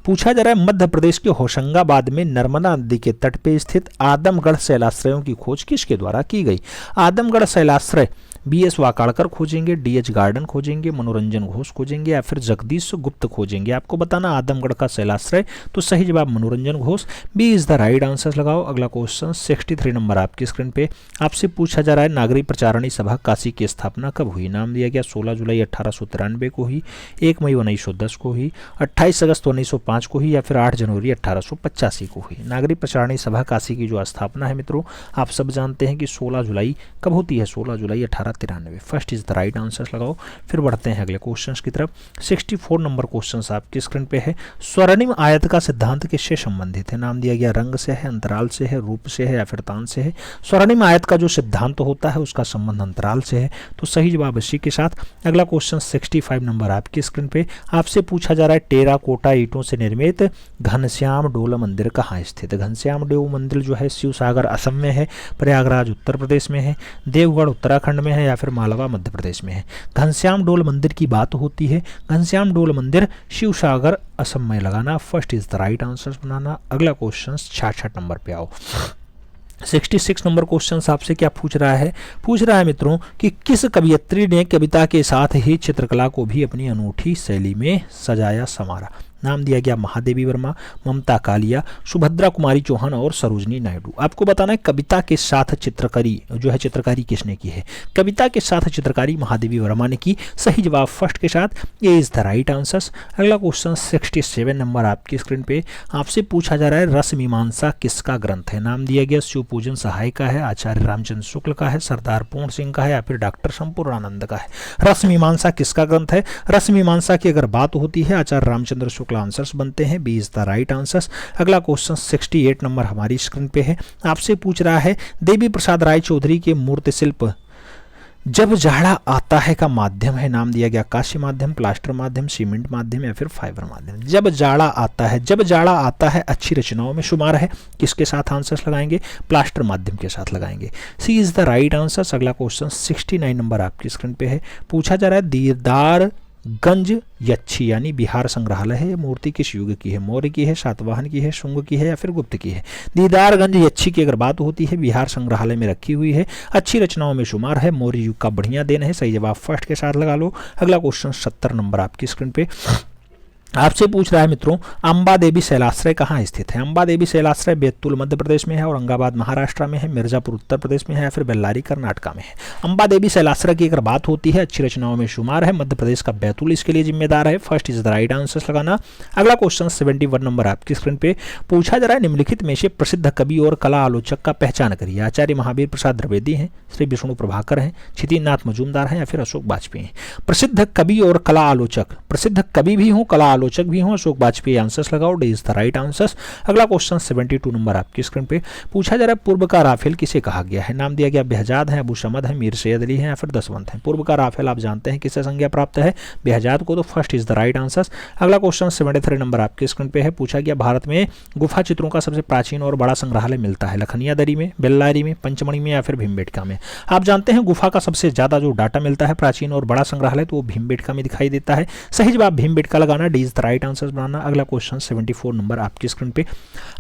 पूछा जा रहा है, मध्य प्रदेश के होशंगाबाद में नर्मदा नदी के तट पे स्थित आदमगढ़ शैलाश्रयों की खोज किसके द्वारा की गई? आदमगढ़ शैलाश्रय बी.एस. वाकाड़कर खोजेंगे, डी.एच. गार्डन खोजेंगे, मनोरंजन घोष खोजेंगे, या फिर जगदीश गुप्त खोजेंगे? आपको बताना आदमगढ़ का शैलाश्रय। तो सही जवाब Manoranjan Ghosh. B is the right answer लगाओ। अगला क्वेश्चन 63 नंबर आपकी स्क्रीन पे आपसे पूछा जा रहा है, नागरिक प्रचारणी सभा काशी की स्थापना कब हुई? नाम दिया गया 16 जुलाई 1893 को हुई, 1 मई 1910 को हुई, 28 अगस्त 1905 को हुई, या फिर 8 जनवरी 1885 को हुई? नागरिक प्रचारणी सभा काशी की जो स्थापना है मित्रों आप सब जानते हैं कि 16 जुलाई कब होती है? 16 जुलाई 1893। First is the right answer लगाओ। फिर बढ़ते हैं अगले क्वेश्चंस की तरफ। 64 नंबर क्वेश्चंस आपकी स्क्रीन पे है। स्वर्णिम आयत का सिद्धांत किससे संबंधित है? नाम दिया गया रंग से है, अंतराल से है, रूप से है, या फिर तान से है? स्वर्णिम आयत का जो सिद्धांत होता है उसका संबंध अंतराल से है। तो सही जवाब इसी के साथ। अगला क्वेश्चन 65 नंबर आपकी स्क्रीन पे आपसे पूछा जा रहा है, टेराकोटा ईंटों से निर्मित घनश्याम डोल मंदिर कहाँ स्थित? घनश्याम डोल मंदिर जो है शिवसागर असम में है, प्रयागराज उत्तर प्रदेश में है, देवगढ़ उत्तराखंड में है, या फिर मालवा मध्य प्रदेश में है? घनश्याम डोल मंदिर की बात होती है, घनश्याम डोल मंदिर शिवसागर असम में लगाना। First is the right answer बनाना। अगला क्वेश्चन 66 नंबर पे आओ। 66 नंबर क्वेश्चन आपसे क्या पूछ रहा है? पूछ रहा है मित्रों कि किस कवयित्री ने कविता के साथ ही चित्रकला को भी अपनी अनूठी शैली में सजाया संवारा? नाम दिया गया महादेवी वर्मा, ममता कालिया, सुभद्रा कुमारी चौहान और सरोजनी नायडू। आपको बताना है कविता के साथ चित्रकारी जो है चित्रकारी किसने की है। कविता के साथ चित्रकारी महादेवी वर्मा ने की। सही जवाब फर्स्ट के साथ, ये इज द राइट आंसर। अगला क्वेश्चन 67 नंबर आपकी स्क्रीन पे आपसे पूछा जा रहा है रस मीमांसा किसका ग्रंथ है। नाम दिया गया शिव पूजन सहाय का है, आचार्य रामचंद्र शुक्ल का है, सरदार पूर्ण सिंह का है या फिर डॉक्टर संपूर्णानंद का है। रस मीमांसा किसका ग्रंथ है। रस मीमांसा की अगर बात होती है आचार्य रामचंद्र शुक्ल आंसर्स बनते हैं, B is the right answer. अगला क्वेश्चन 68 नंबर हमारी स्क्रीन पे है। आपसे पूछ रहा है देवी प्रसाद राय चौधरी के मूर्ति शिल्प जब जाड़ा आता है का माध्यम है। नाम दिया गया कांस्य माध्यम, प्लास्टर माध्यम, सीमेंट माध्यम या फिर फाइबर माध्यम। जब जाड़ा आता है, जब जाड़ा आता है अच्छी रचनाओं में शुमार है। किसके साथ आंसर्स लगाएंगे, प्लास्टर माध्यम के साथ लगाएंगे। सी इज द राइट आंसर। अगला क्वेश्चन 69 नंबर आपकी स्क्रीन पे है। पूछा जा रहा है दीदार गंज यच्छी यानी बिहार संग्रहालय है, ये मूर्ति किस युग की है। मौर्य की है, सातवाहन की है, शुंग की है या फिर गुप्त की है। दीदारगंज यच्छी की अगर बात होती है बिहार संग्रहालय में रखी हुई है, अच्छी रचनाओं में शुमार है, मौर्य युग का बढ़िया देन है। सही जवाब फर्स्ट के साथ लगा लो। अगला क्वेश्चन 70 नंबर आपकी स्क्रीन पे आपसे पूछ रहा है मित्रों अंबा देवी शैलाश्रय कहाँ स्थित है। अंबा देवी शैलाश्रय बैतूल मध्य प्रदेश में है, औरंगाबाद महाराष्ट्र में है, मिर्जापुर उत्तर प्रदेश में है या फिर बेल्लारी कर्नाटका में है। अंबा देवी शैलाश्रय की अगर बात होती है अच्छी रचनाओं में शुमार है, मध्य प्रदेश का बैतूल इसके लिए जिम्मेदार है। First is the right answer लगाना। अगला क्वेश्चन 71 नंबर आपकी स्क्रीन पे पूछा जा रहा है निम्नलिखित में से प्रसिद्ध कवि और कला आलोचक का पहचान करिए। आचार्य महावीर प्रसाद द्विवेदी हैं, श्री विष्णु प्रभाकर हैं, क्षितिनाथ मजूमदार हैं या फिर अशोक वाजपेयी हैं। प्रसिद्ध कवि और कला आलोचक, प्रसिद्ध कवि भी हों कला आलोचक भी हों, अशोक वाजपेयी आंसर्स लगाओ, D is the right answers. अगला क्वेश्चन 72 नंबर आपकी स्क्रीन पे पूछा जा रहा है पूर्व का राफेल किसे कहा गया है। नाम दिया गया बेहजाद है, अबू समद है, मीर सैयद अली है या फिर दसवंत है। पूर्व का राफेल आप जानते हैं किससे संज्ञा प्राप्त है, बेहजाद को, तो first is the right answer. अगला क्वेश्चन 73 नंबर आपकी स्क्रीन पे है। पूछा गया भारत में गुफा चित्रों का सबसे प्राचीन और बड़ा संग्रहालय मिलता है लखनिया दरी में, बेल्लारी में, पंचमढ़ी में या फिर भीमबेटका में। आप जानते हैं गुफा का सबसे ज्यादा जो डाटा मिलता है प्राचीन और बड़ा संग्रहालय तो वो भीमबेटका में दिखाई देता है। सही जवाब भीमबेटका लगाना, D is the right answer बनाना। अगला क्वेश्चन 74 नंबर आपकी स्क्रीन पे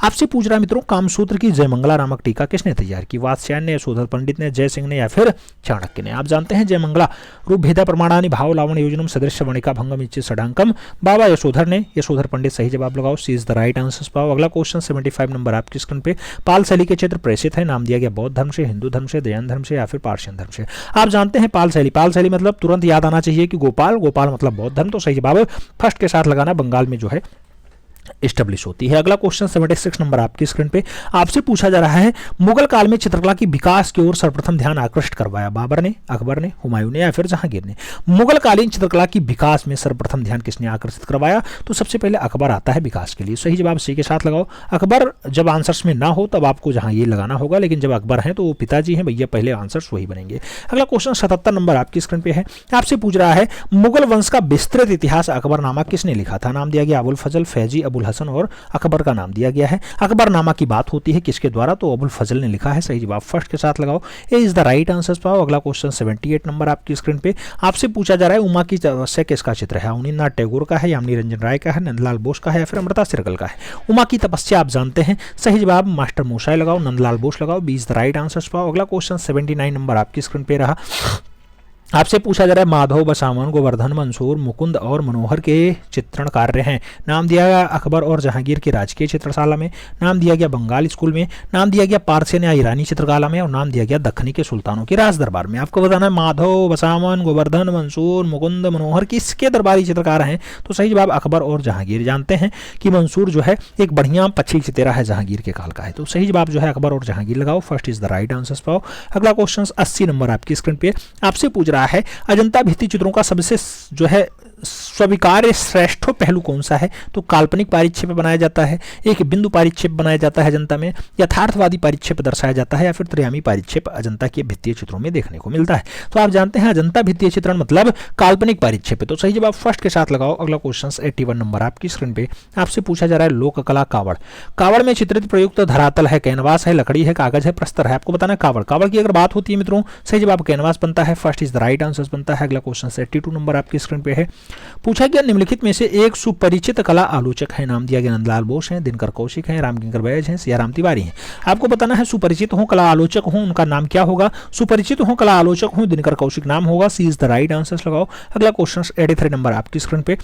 आपसे पूछ रहा है मित्रों कामसूत्र की जयमंगला नामक टीका किसने तैयार की। वात्स्यायन ने, यशोधर पंडित ने, जय सिंह ने या फिर चाणक्य ने। आप जानते हैं जयमंगला रूप भेदा प्रमाणानि भाव लावण योजनम सदृश्य वणिका भंगम इच्छि षडांकम, बाबा यशोधर ने, यशोधर पंडित। सही जवाब लगाओ, सी इज द राइट आंसर पाओ। अगला क्वेश्चन 75 नंबर आपकी स्क्रीन पे पाल शैली के क्षेत्र प्रेषित है। नाम दिया गया बौद्ध धर्म से, हिंदू धर्म से, जैन धर्म से या फिर पारसियन धर्म से। आप जानते हैं पाल शैली, पाल शैली मतलब तुरंत याद आना चाहिए कि गोपाल, गोपाल मतलब बौद्ध धर्म, तो सही जवाब फर्स्ट के साथ लगाना, बंगाल में जो है एस्टेब्लिश होती है। अगला क्वेश्चन 76 नंबर आपकी स्क्रीन पे आपसे पूछा जा रहा है मुगल काल में चित्रकला की विकास की ओर सर्वप्रथम ध्यान आकृष्ट करवाया। बाबर ने, अकबर ने, हुमायूं ने या फिर जहांगीर ने। मुगल कालीन चित्रकला की विकास में सर्वप्रथम ध्यान किसने आकर्षित करवाया, तो सबसे पहले अकबर आता है विकास के लिए। सही जवाब सी के साथ लगाओ। अकबर जब आंसर्स में ना हो तब आपको जहांगीर लगाना होगा, लेकिन जब अकबर है तो वो पिताजी हैं भैया, पहले आंसर्स वही बनेंगे। अगला क्वेश्चन 77 नंबर आपकी स्क्रीन पे है। आपसे पूछ रहा है मुगल वंश का विस्तृत इतिहास अकबरनामा किसने लिखा था। नाम दिया गया अबुल फजल, फैजी, अबुल हसन और अकबर का नाम दिया गया है। अकबरनामा की बात होती है किसके द्वारा, तो अबुल फजल ने लिखा है। सही जवाब फर्स्ट के साथ लगाओ, ए इज द राइट आंसर पाओ। अगला क्वेश्चन 78 नंबर आपकी स्क्रीन पे आपसे पूछा जा रहा है उमा की तपस्या किसका चित्र है। अवनींद्रनाथ टैगोर का है, यामिनी रंजन राय का है, नंदलाल बोस का है या फिर अमृता सिरगल का है। उमा की तपस्या आप जानते हैं, सही जवाब मास्टर मोशाय लगाओ, नंदलाल बोस लगाओ, B is the right answer पाओ। अगला क्वेश्चन 79 नंबर आपकी स्क्रीन पे रहा। आपसे पूछा जा रहा है माधव, बसावन, गोवर्धन, मंसूर, मुकुंद और मनोहर के चित्रण कार्य हैं। नाम दिया गया अकबर और जहांगीर की राजकीय चित्रशाला में, नाम दिया गया बंगाल स्कूल में, नाम दिया गया पारसियन या ईरानी चित्रकला में और नाम दिया गया दखनी के सुल्तानों के राज दरबार में। आपको बताना है माधव, बसावन, गोवर्धन, मंसूर, मुकुंद, मनोहर किसके दरबारी चित्रकार हैं, तो सही जवाब अकबर और जहांगीर। जानते हैं कि मंसूर जो है एक बढ़िया पक्षी चितेरा है, जहांगीर के काल का है, तो सही जवाब जो है अकबर और जहांगीर लगाओ, first is the right answer पाओ। अगला क्वेश्चन 80 नंबर आपकी स्क्रीन पे आपसे पूछ रहा है अजंता भित्ति चित्रों का सबसे जो है स्वीकार्य श्रेष्ठ पहलू कौन सा है, तो काल्पनिक पारिच्छेप बनाया जाता है, एक बिंदु पारिच्छेप बनाया जाता है अजंता में, यथार्थवादी पारिच्छेप दर्शाया जाता है या फिर त्रियामी पारिच्छेप अजंता के भित्तीय चित्रों में देखने को मिलता है। तो आप जानते हैं अजंता भित्तीय चित्रण मतलब काल्पनिक पारिच्छेप, तो सही जवाब फर्स्ट के साथ लगाओ। अगला क्वेश्चन 81 नंबर आपकी स्क्रीन पे आपसे पूछा जा रहा है लोक कला कावड़। कावड़ में चित्रित प्रयुक्त धरातल है, कैनवास है, लकड़ी है, कागज है, प्रस्तर है। आपको बताना है कावड़, कावड़ की अगर बात होती है मित्रों सही जवाब कैनवास बनता है, first is the right answer बनता है। अगला क्वेश्चन 82 नंबर आपकी स्क्रीन पे है। पूछा गया निम्नलिखित में से एक सुपरिचित कला आलोचक है। नाम दिया गया नंदलाल बोस हैं, दिनकर कौशिक हैं, रामकिंकर बैज हैं, सियाराम तिवारी हैं। आपको बताना है सुपरिचित हो कला आलोचक हो उनका नाम क्या होगा, सुपरिचित हो कला आलोचक हो दिनकर कौशिक नाम होगा, सी इज द राइट आंसर लगाओ। अगला क्वेश्चन 83 नंबर आपकी स्क्रीन पे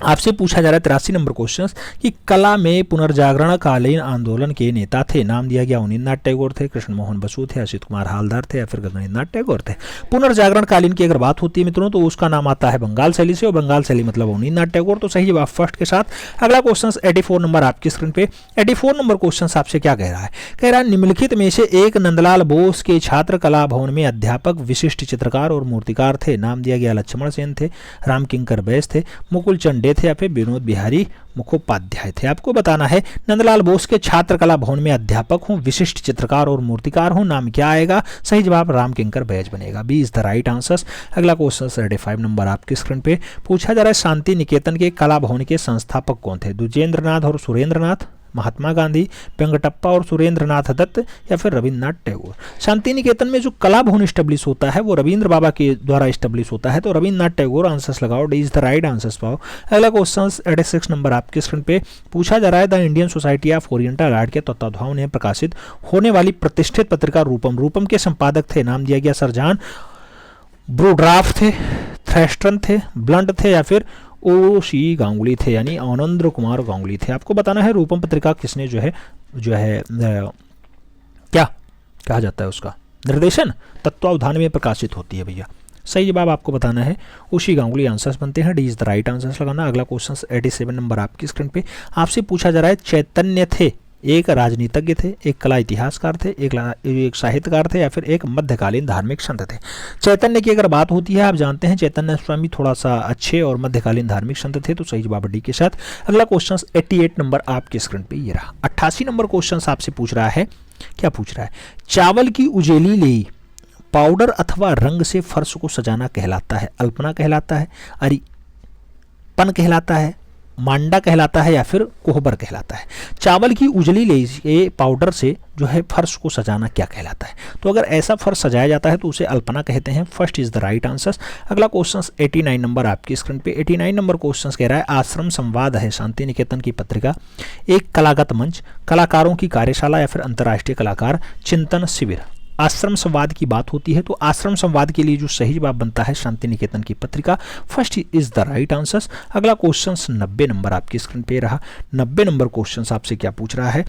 आपसे पूछा जा रहा है 83 नंबर क्वेश्चन कि कला में पुनर्जागरणकालीन आंदोलन के नेता थे। नाम दिया गया अवनींद्रनाथ टैगोर थे, कृष्ण मोहन बसु थे, असित कुमार हालदार थे या फिर गगनेंद्रनाथ टैगोर थे। पुनर्जागरणकालीन की अगर बात होती है मित्रों तो उसका नाम आता है बंगाल शैली से, और बंगाल शैली मतलब अवनींद्रनाथ टैगोर। तो सही जवाब फर्स्ट के साथ। अगला क्वेश्चन 84 नंबर आपकी स्क्रीन पे। 84 नंबर क्वेश्चन आपसे क्या कह रहा है? कह रहा है निम्नलिखित में से एक नंदलाल बोस के छात्र कला भवन में अध्यापक विशिष्ट चित्रकार और मूर्तिकार थे। नाम दिया गया लक्ष्मण सेन थे, राम किंकर बैस थे, मुकुल चंडे थे या फिर विनोद बिहारी मुखोपाध्याय थे। आपको बताना है नंदलाल बोस के छात्र कला भवन में अध्यापक हूं, विशिष्ट चित्रकार और मूर्तिकार हूं, नाम क्या आएगा? सही जवाब राम किंकर बैस बनेगा। B is the right answer. अगला क्वेश्चन 35 नंबर आपकी स्क्रीन पे पूछा जा रहा है शांति निकेतन के कला भवन के संस्थापक कौन थे? द्विजेंद्रनाथ और सुरेंद्रनाथ, महात्मा गांधी, वेंकटप्पा और सुरेंद्रनाथ दत्त या फिर रविन्द्रनाथ टैगोर। शांति निकेतन में जो कला भवन स्टेब्लिश होता है वो रविंद्र बाबा के द्वारा स्टेब्लिश होता है, तो रविन्द्रनाथ टैगोर आंसर्स लगाओ। D is the right answers पाओ। अगला क्वेश्चन 86 नंबर आपके स्क्रीन पे पूछा जा रहा है the Indian society of oriental art के तत्वावधान में प्रकाशित होने वाली प्रतिष्ठित पत्रिका रूपम। रूपम के संपादक थे, नाम दिया गया सर जॉन ब्रूड्राफ थे, थ्रेस्टन थे, ब्लंट थे या फिर ओशी गांगुली थे, यानी आनंद कुमार गांगुली थे। आपको बताना है रूपम पत्रिका किसने जो है क्या कहा जाता है उसका निर्देशन, तत्वावधान में प्रकाशित होती है भैया। सही जवाब आपको बताना है ओशी गांगुली आंसर्स बनते हैं। D is the right answers लगाना। अगला क्वेश्चन 87 नंबर आपकी स्क्रीन पे आपसे पूछा जा रहा है चैतन्य थे एक राजनीतिज्ञ थे, एक कला इतिहासकार थे, एक साहित्यकार थे या फिर एक मध्यकालीन धार्मिक संत थे। चैतन्य की अगर बात होती है आप जानते हैं चैतन्य स्वामी थोड़ा सा अच्छे और मध्यकालीन धार्मिक संत थे, तो सही जवाब डी के साथ। अगला क्वेश्चन 88 नंबर आपके स्क्रीन पे ये रहा। 88 नंबर क्वेश्चन आपसे पूछ रहा है, क्या पूछ रहा है? चावल की उजेली लेई पाउडर अथवा रंग से फर्श को सजाना कहलाता है? अल्पना कहलाता है, अरिपन कहलाता है, मांडा कहलाता है या फिर कोहबर कहलाता है? चावल की उजली ले पाउडर से जो है फर्श को सजाना क्या कहलाता है? तो अगर ऐसा फर्श सजाया जाता है तो उसे अल्पना कहते हैं। First is the right answer. अगला क्वेश्चन 89 नंबर आपकी स्क्रीन पे। 89 नंबर क्वेश्चन कह रहा है आश्रम संवाद है शांति निकेतन की पत्रिका, एक कलागत मंच, कलाकारों की कार्यशाला या फिर अंतर्राष्ट्रीय कलाकार चिंतन शिविर। आश्रम संवाद की बात होती है तो आश्रम संवाद के लिए जो सही जवाब बनता है शांति निकेतन की पत्रिका। First is the right answer. अगला क्वेश्चन 90 नंबर आपकी स्क्रीन पे रहा। 90 नंबर क्वेश्चन आपसे क्या पूछ रहा है?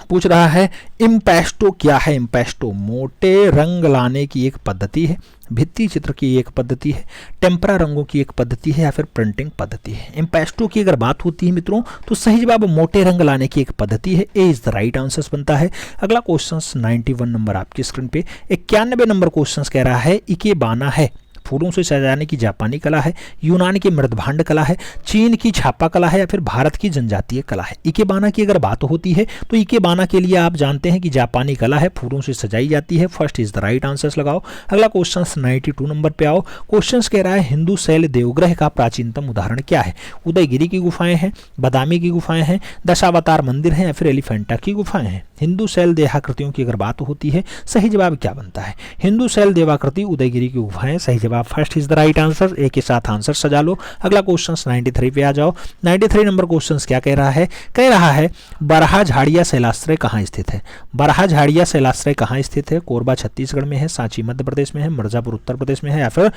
पूछ रहा है इम्पेस्टो क्या है? इम्पेस्टो मोटे रंग लाने की एक पद्धति है, भित्ति चित्र की एक पद्धति है, टेम्परा रंगों की एक पद्धति है या फिर प्रिंटिंग पद्धति है। इम्पेस्टो की अगर बात होती है मित्रों तो सही जवाब मोटे रंग लाने की एक पद्धति है। ए इज द राइट आंसर बनता है। अगला क्वेश्चन 91 नंबर आपकी स्क्रीन पे। 91 नंबर क्वेश्चन कह रहा है इकेबाना है फूलों से सजाने की जापानी कला है, यूनान की मृदभांड कला है, चीन की छापा कला है या फिर भारत की जनजातीय कला है। इकेबाना की अगर बात होती है तो इकेबाना के लिए आप जानते हैं कि जापानी कला है, फूलों से सजाई जाती है। First is the right answer लगाओ। अगला क्वेश्चन 92 नंबर पे आओ। क्वेश्चन कह रहा है हिंदू शैल देवग्रह का प्राचीनतम उदाहरण क्या है? उदयगिरी की गुफाएं हैं, बादामी की गुफाएं हैं, दशावतार मंदिर है या फिर एलिफेंटा की गुफाएं हैं। हिंदू शैल देहाकृतियों की अगर बात होती है सही जवाब क्या बनता है? हिंदू शैल देवाकृति, उदयगिरी की गुफाएं। सही जवाब first is the right answer. एक के साथ आंसर सजा लो। अगला क्वेश्चन 93 पे आ जाओ। 93 नंबर क्वेश्चन क्या कह रहा है? कह रहा है बरहा झाड़िया शैलाश्रय कहाँ स्थित है? बरहा झाड़िया शैलाश्रय कहाँ स्थित है? कोरबा छत्तीसगढ़ में है, सांची मध्य प्रदेश में है, मिर्जापुर उत्तर प्रदेश में है या फिर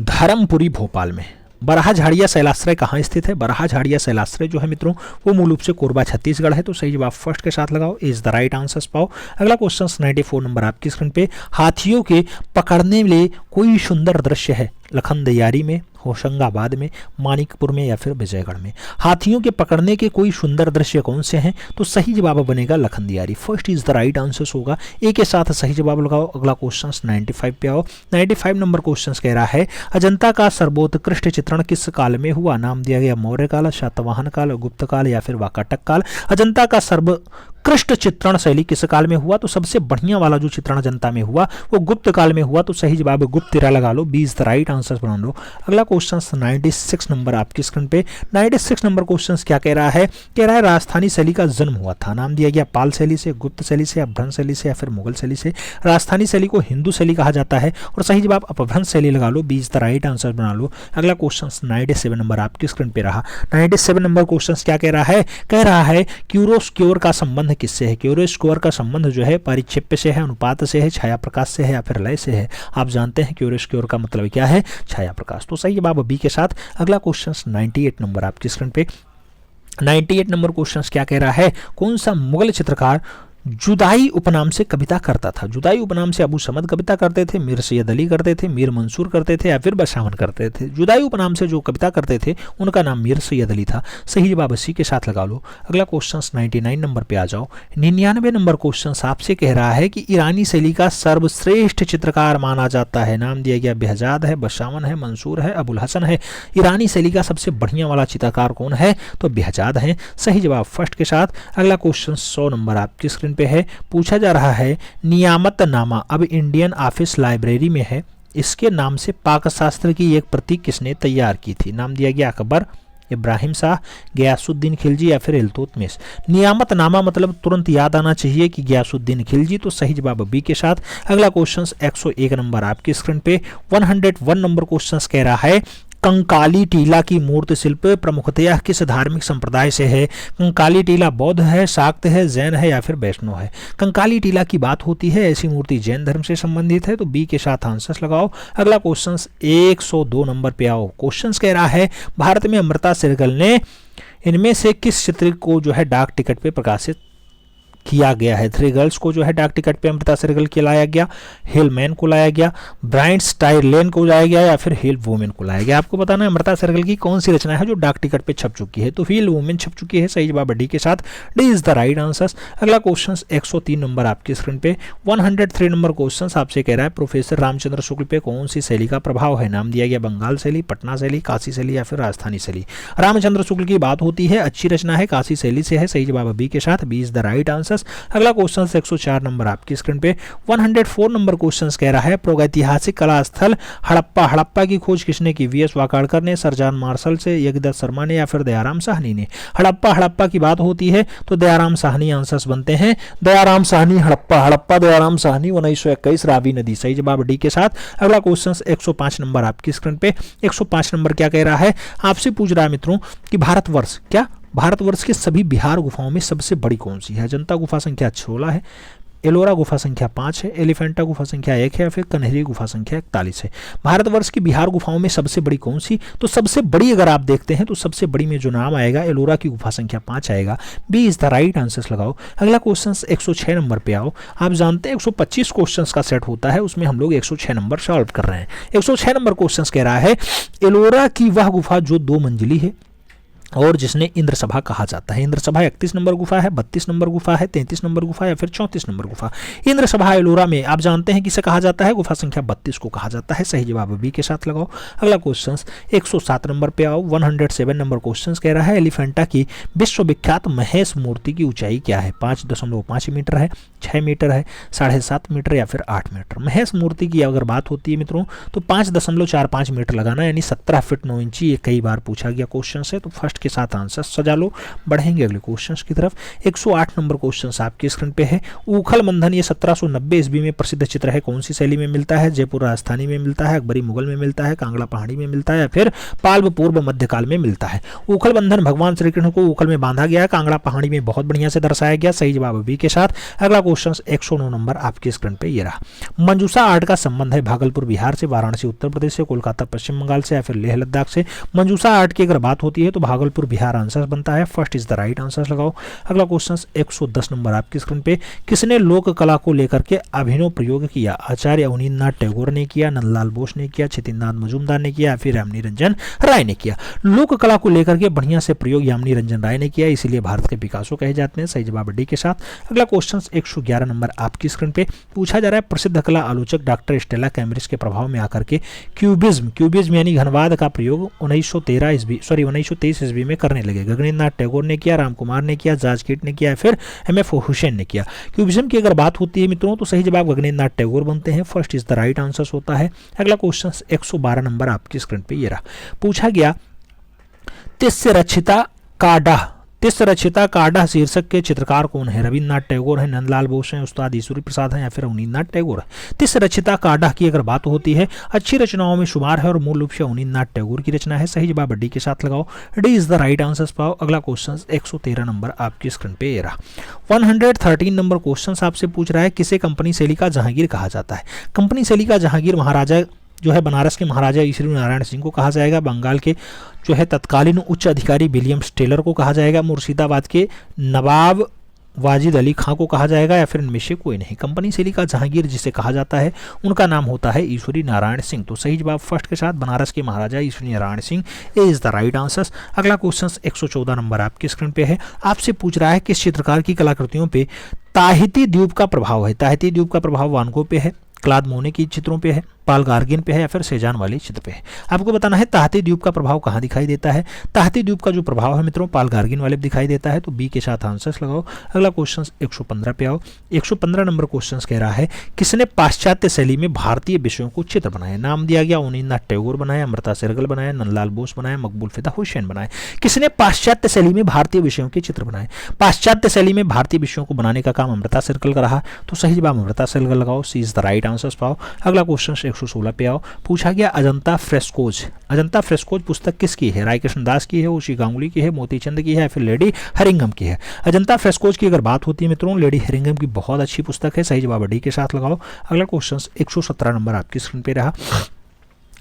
धर्मपुरी भोपाल में। बरहा झाड़िया शैलाश्रय कहाँ स्थित है? बरहा झाड़िया शैलाश्रय जो है मित्रों वो मूल रूप से कोरबा छत्तीसगढ़ है, तो सही जवाब फर्स्ट के साथ लगाओ। इज द राइट आंसर पाओ। अगला क्वेश्चन 94 नंबर आपकी स्क्रीन पे। हाथियों के पकड़ने में कोई सुंदर दृश्य है? लखनदयारी में, होशंगाबाद में, मानिकपुर में या फिर विजयगढ़ में। हाथियों के पकड़ने के कोई सुंदर दृश्य कौन से हैं? तो सही जवाब बनेगा Lakhudiyar. First is the right answer होगा। एक के साथ सही जवाब लगाओ। अगला क्वेश्चन 95 पे आओ। 95 नंबर क्वेश्चन कह रहा है अजंता का सर्वोत्कृष्ट चित्रण किस काल में हुआ? नाम दिया गया मौर्य काल, शातवाहन काल, गुप्त काल या फिर वाकाटक काल। अजंता का सर्वोत्कृष्ट चित्रण शैली किस काल में हुआ? तो सबसे बढ़िया वाला जो चित्रण अजंता में हुआ वो गुप्त काल में हुआ, तो सही जवाब गुप्त लगा लो। B is the right answer बना लो। अगला क्वेश्चन 96 नंबर आपकी स्क्रीन पे। 96 नंबर क्वेश्चन क्या कह रहा है? कह रहा है राजस्थानी शैली का जन्म हुआ था। नाम दिया गया पाल शैली से, गुप्त शैली से, अपभ्रंश शैली से या फिर मुगल शैली से। राजस्थानी शैली को हिंदू शैली कहा जाता है और सही जवाब अपभ्रंश शैली लगा लो। B is the right answer बना लो। अगला क्वेश्चन 97 नंबर आपकी स्क्रीन पे रहा। 97 नंबर क्वेश्चन क्या कह रहा है? कह रहा है क्यूरोस्क्योर का संबंध संबंध किससे है? क्यूरियस स्क्वायर का संबंध जो है परिक्षेप्य से है, अनुपात से है, छाया प्रकाश से है या फिर लय से है? आप जानते हैं क्यूरियस स्क्वायर का मतलब क्या है? छाया प्रकाश। तो सही जवाब बी के साथ। अगला क्वेश्चन 98 नंबर आपकी स्क्रीन पे। 98 नंबर क्वेश्चन क्या कह रहा है? कौन सा मुगल चित्रकार जुदाई उपनाम से कविता करता था? जुदाई उपनाम से अबू समद कविता करते थे, मीर सैयद अली करते थे, मीर मंसूर करते थे या फिर बशावन करते थे? जुदाई उपनाम से जो कविता करते थे उनका नाम मीर सैयद अली था। सही जवाब सी के साथ लगा लो। अगला क्वेश्चन 99 नंबर पे आ जाओ। 99 नंबर क्वेश्चन आपसे कह रहा है कि ईरानी शैली का सर्वश्रेष्ठ चित्रकार माना जाता है। नाम दिया गया बेहजाद है, बशावन है, मंसूर है, अबुल हसन है। ईरानी शैली का सबसे बढ़िया वाला चित्रकार कौन है? तो बेहजाद है। सही जवाब फर्स्ट के साथ। अगला क्वेश्चन 100 नंबर आपकी स्क्रीन पे है। पूछा जा रहा है नियामतनामा अब इंडियन ऑफिस लाइब्रेरी में है, इसके नाम से पाकशास्त्र की एक प्रति किसने तैयार की थी? नाम दिया गया अकबर, इब्राहिम शाह, गयासुद्दीन खिलजी या फिर इल्तुतमिश। नियामतनामा मतलब तुरंत याद आना चाहिए कि गयासुद्दीन खिलजी। तो सही जवाब बी के साथ। अगला क्वेश्चन 101 नंबर आपकी स्क्रीन पे। 101 नंबर क्वेश्चन कह रहा है कंकाली टीला की मूर्ति शिल्प प्रमुखतया किस धार्मिक संप्रदाय से है? कंकाली टीला बौद्ध है, शाक्त है, जैन है या फिर वैष्णव है? कंकाली टीला की बात होती है, ऐसी मूर्ति जैन धर्म से संबंधित है। तो बी के साथ आंसर्स लगाओ। अगला क्वेश्चन 102 नंबर पे आओ। क्वेश्चन कह रहा है भारत में अमृता शेरगिल ने इनमें से किस चित्र को जो है डाक टिकट पे प्रकाशित किया गया है? थ्री गर्ल्स को जो है डाक टिकट पे अमृता शेरगिल को लाया गया, हिल मैन को लाया गया, ब्राइट्स टायरलेन को लाया गया या फिर हिल वुमेन को लाया गया? आपको बताना है अमृता शेरगिल की कौन सी रचना है जो डाक टिकट पे छप चुकी है? तो हिल वुमेन छप चुकी है। सही जवाब डी के साथ। D is the right answer. अगला क्वेश्चन 103 नंबर आपकी स्क्रीन पे। 103 नंबर क्वेश्चन आपसे कह रहा है प्रोफेसर रामचंद्र शुक्ल पे कौन सी शैली का प्रभाव है? नाम दिया गया बंगाल शैली, पटना शैली, काशी शैली या फिर राजस्थानी शैली? रामचंद्र शुक्ल की बात होती है, अच्छी रचना है, काशी शैली से है। सही जवाब बी के साथ। B is the right answer. अगला क्वेश्चन 104 नंबर आपकी स्क्रीन पे। 104 नंबर क्वेश्चन कह रहा है प्रागैतिहासिक कला स्थल हड़प्पा, हड़प्पा की खोज किसने की? वी.एस. वाकाड़कर ने, सरजान मार्शल से, यज्ञदत्त शर्मा ने या फिर दयाराम साहनी ने? हड़प्पा, हड़प्पा की बात होती है तो दयाराम साहनी आंसर्स बनते हैं। दयाराम साहनी, हड़प्पा, हड़प्पा, दयाराम साहनी, 1921, रावी नदी। सही जवाब डी के साथ। अगला क्वेश्चन 105 नंबर आपकी स्क्रीन पे। 105 नंबर क्या कह रहा है? आपसे पूछ रहा है मित्रों कि भारतवर्ष भारतवर्ष के सभी बिहार गुफाओं में सबसे बड़ी कौन सी है? अजंता गुफा संख्या 16 है, एलोरा गुफा संख्या 5 है, एलिफेंटा गुफा संख्या 1 है या फिर कन्हेरी गुफा संख्या 41 है? भारतवर्ष की बिहार गुफाओं में सबसे बड़ी कौन सी? तो सबसे बड़ी अगर आप देखते हैं तो सबसे बड़ी में जो नाम आएगा एलोरा की गुफा संख्या 5 आएगा। B is the right answer लगाओ। अगला क्वेश्चन 106 नंबर पे आओ। आप जानते हैं 125 क्वेश्चन का सेट होता है, उसमें हम लोग 106 नंबर सॉल्व कर रहे हैं। 106 नंबर क्वेश्चन कह रहा है एलोरा की वह गुफा जो 2 मंजिली है और जिसने इंद्र सभा कहा जाता है। इंद्र सभा 31 नंबर गुफा है, 32 नंबर गुफा है, 33 नंबर गुफा या फिर 34 नंबर गुफा? इंद्र सभा एलोरा में आप जानते हैं किसे कहा जाता है? गुफा संख्या 32 को कहा जाता है। सही जवाब बी के साथ लगाओ। अगला क्वेश्चन 107 नंबर पे आओ। 107 नंबर क्वेश्चन कह रहा है एलिफेंटा की विश्वविख्यात महेश मूर्ति की ऊंचाई क्या है? 5.5 मीटर है, 6 मीटर है, 7.5 मीटर या फिर 8 मीटर? महेश मूर्ति की अगर बात होती है मित्रों तो 5.45 मीटर लगाना, यानी 17 फीट 9 इंची। ये कई बार पूछा गया क्वेश्चन है, तो फर्स्ट के साथ आंसर सजा लो। बढ़ेंगे अगले क्वेश्चंस की तरफ। 108 नंबर क्वेश्चंस आपकी स्क्रीन पे है। उखल मंथन ये 1790 ईस्वी में प्रसिद्ध चित्र है, कौन सी शैली में मिलता है? जयपुर राजस्थानी में मिलता है, अकबरी मुगल में मिलता है, कांगड़ा पहाड़ी में मिलता है या फिर पाल पूर्व मध्यकाल में मिलता है? उखल बंधन भगवान श्री कृष्ण को उखल में बांधा गया, कांगड़ा पहाड़ी में बहुत बढ़िया से दर्शाया गया। सही जवाब बी के साथ। अगला क्वेश्चन 109 नंबर आपकी स्क्रीन पे ये रहा। मंजूषा आर्ट का संबंध है भागलपुर बिहार से, वाराणसी उत्तर प्रदेश से, कोलकाता पश्चिम बंगाल से या फिर लेह लद्दाख से? मंजूषा आर्ट की अगर बात होती है तो भागलपुर बिहार आंसर बनता है। First is the right answer लगाओ। अगला क्वेश्चन 110 नंबर आपकी स्क्रीन पे। किसने लोक कला को लेकर के अभिनव प्रयोग किया? आचार्य अवनींद्रनाथ टैगोर ने किया, नंदलाल बोस ने किया, छितिंद्रनाथ मजूमदार ने किया या फिर यामिनी रंजन राय ने किया? लोक कला को लेकर के बढ़िया से प्रयोग यामिनी रंजन राय ने किया, इसीलिए भारत के पिकासो कहे जाते हैं। सही जवाब डी के साथ। अगला क्वेश्चन 111 नंबर आपकी स्क्रीन पे। पूछा जा रहा है प्रसिद्ध कला आलोचक डॉक्टर स्टेला कैम्ब्रिज के प्रभाव में आकर के क्यूबिज्म यानी घनवाद का प्रयोग 1923 ईस्वी में करने लगे। गगनेंद्रनाथ टैगोर ने किया, राम कुमार ने किया, जार्ज कीट ने किया या फिर एम.एफ. हुसैन ने किया? क्यूबिज्म की अगर बात होती है मित्रों तो सही जवाब गगनेंद्रनाथ टैगोर बनते हैं। First is the right answer होता है। अगला क्वेश्चन 112 नंबर आपकी स्क्रीन पे ये रहा। पूछा गया तिस्स्य रक्षिता काडा तिस रचिता काढ़ा शीर्षक के चित्रकार कौन है? रविन्द्रनाथ टैगोर है, नंदलाल बोस हैं, उस्ताद ईश्वरी प्रसाद हैं या फिर अवनींद्रनाथ टैगोर है। तिस रचिता काढ़ा की अगर बात होती है अच्छी रचनाओं में शुमार है और मूल रूप से अवनींद्रनाथ टैगोर की रचना है। सही जवाब डी के साथ लगाओ, D is the right answer पाओ। अगला क्वेश्चन 113 नंबर आपकी स्क्रीन पे ये रहा। 113 नंबर क्वेश्चन आपसे पूछ रहा है किसे कंपनी शैली का जहांगीर कहा जाता है? कंपनी शैली का जहांगीर महाराजा जो है बनारस के महाराजा ईश्वरी नारायण सिंह को कहा जाएगा, बंगाल के जो है तत्कालीन उच्च अधिकारी विलियम टेलर को कहा जाएगा, मुर्शिदाबाद के नवाब वाजिद अली खां को कहा जाएगा या फिर इनमें से कोई नहीं। कंपनी शैली का जहांगीर जिसे कहा जाता है उनका नाम होता है ईश्वरी नारायण सिंह। तो सही जवाब फर्स्ट के साथ बनारस के Maharaja Ishwari Narayan Singh is the right answer. अगला क्वेश्चन 114 नंबर आपकी स्क्रीन पे है। आपसे पूछ रहा है किस चित्रकार की कलाकृतियों पे ताहिती द्वीप का प्रभाव है? ताहिती द्वीप का प्रभाव वान गो पे है, क्लाद मोने की चित्रों पे है, पाल गार्गिन पे है या फिर सेजान वाले चित्र पे है। आपको बताना है ताहिती द्वीप का प्रभाव कहाँ दिखाई देता है। ताहिती द्वीप का जो प्रभाव है मित्रों पाल गार्गिन वाले दिखाई देता है, तो बी के साथ आंसर्स लगाओ। अगला क्वेश्चन 115 पे आओ। 115 नंबर क्वेश्चन कह रहा है किसने पाश्चात्य शैली में भारतीय विषयों को चित्र बनाए? नाम दिया गया अवनींद्रनाथ टैगोर बनाए, अमृता शेरगिल बनाए, नंदलाल बोस बनाए, मकबूल फिदा हुसैन बनाए। किसने पाश्चात्य शैली में भारतीय विषयों के चित्र बनाए? पाश्चात्य शैली में भारतीय विषयों को बनाने का काम अमृता शेरगिल का रहा, तो सही जवाब अमृता शेरगिल लगाओ, सी इज द राइट आंसर पाओ। अगला क्वेश्चन 116 पे आओ। पूछा गया अजंता फ्रेस्कोज। अजंता फ्रेस्कोज पुस्तक किसकी है? रायकृष्ण दास की है, उषी गांगुली की है, मोतीचंद की है या फिर लेडी हरिंगम की है? अजंता फ्रेस्कोज की अगर बात होती है मित्रों लेडी हरिंगम की बहुत अच्छी पुस्तक है। सही जवाब डी के साथ लगाओ। अगला क्वेश्चन 117 नंबर आपकी स्क्रीन पे रहा।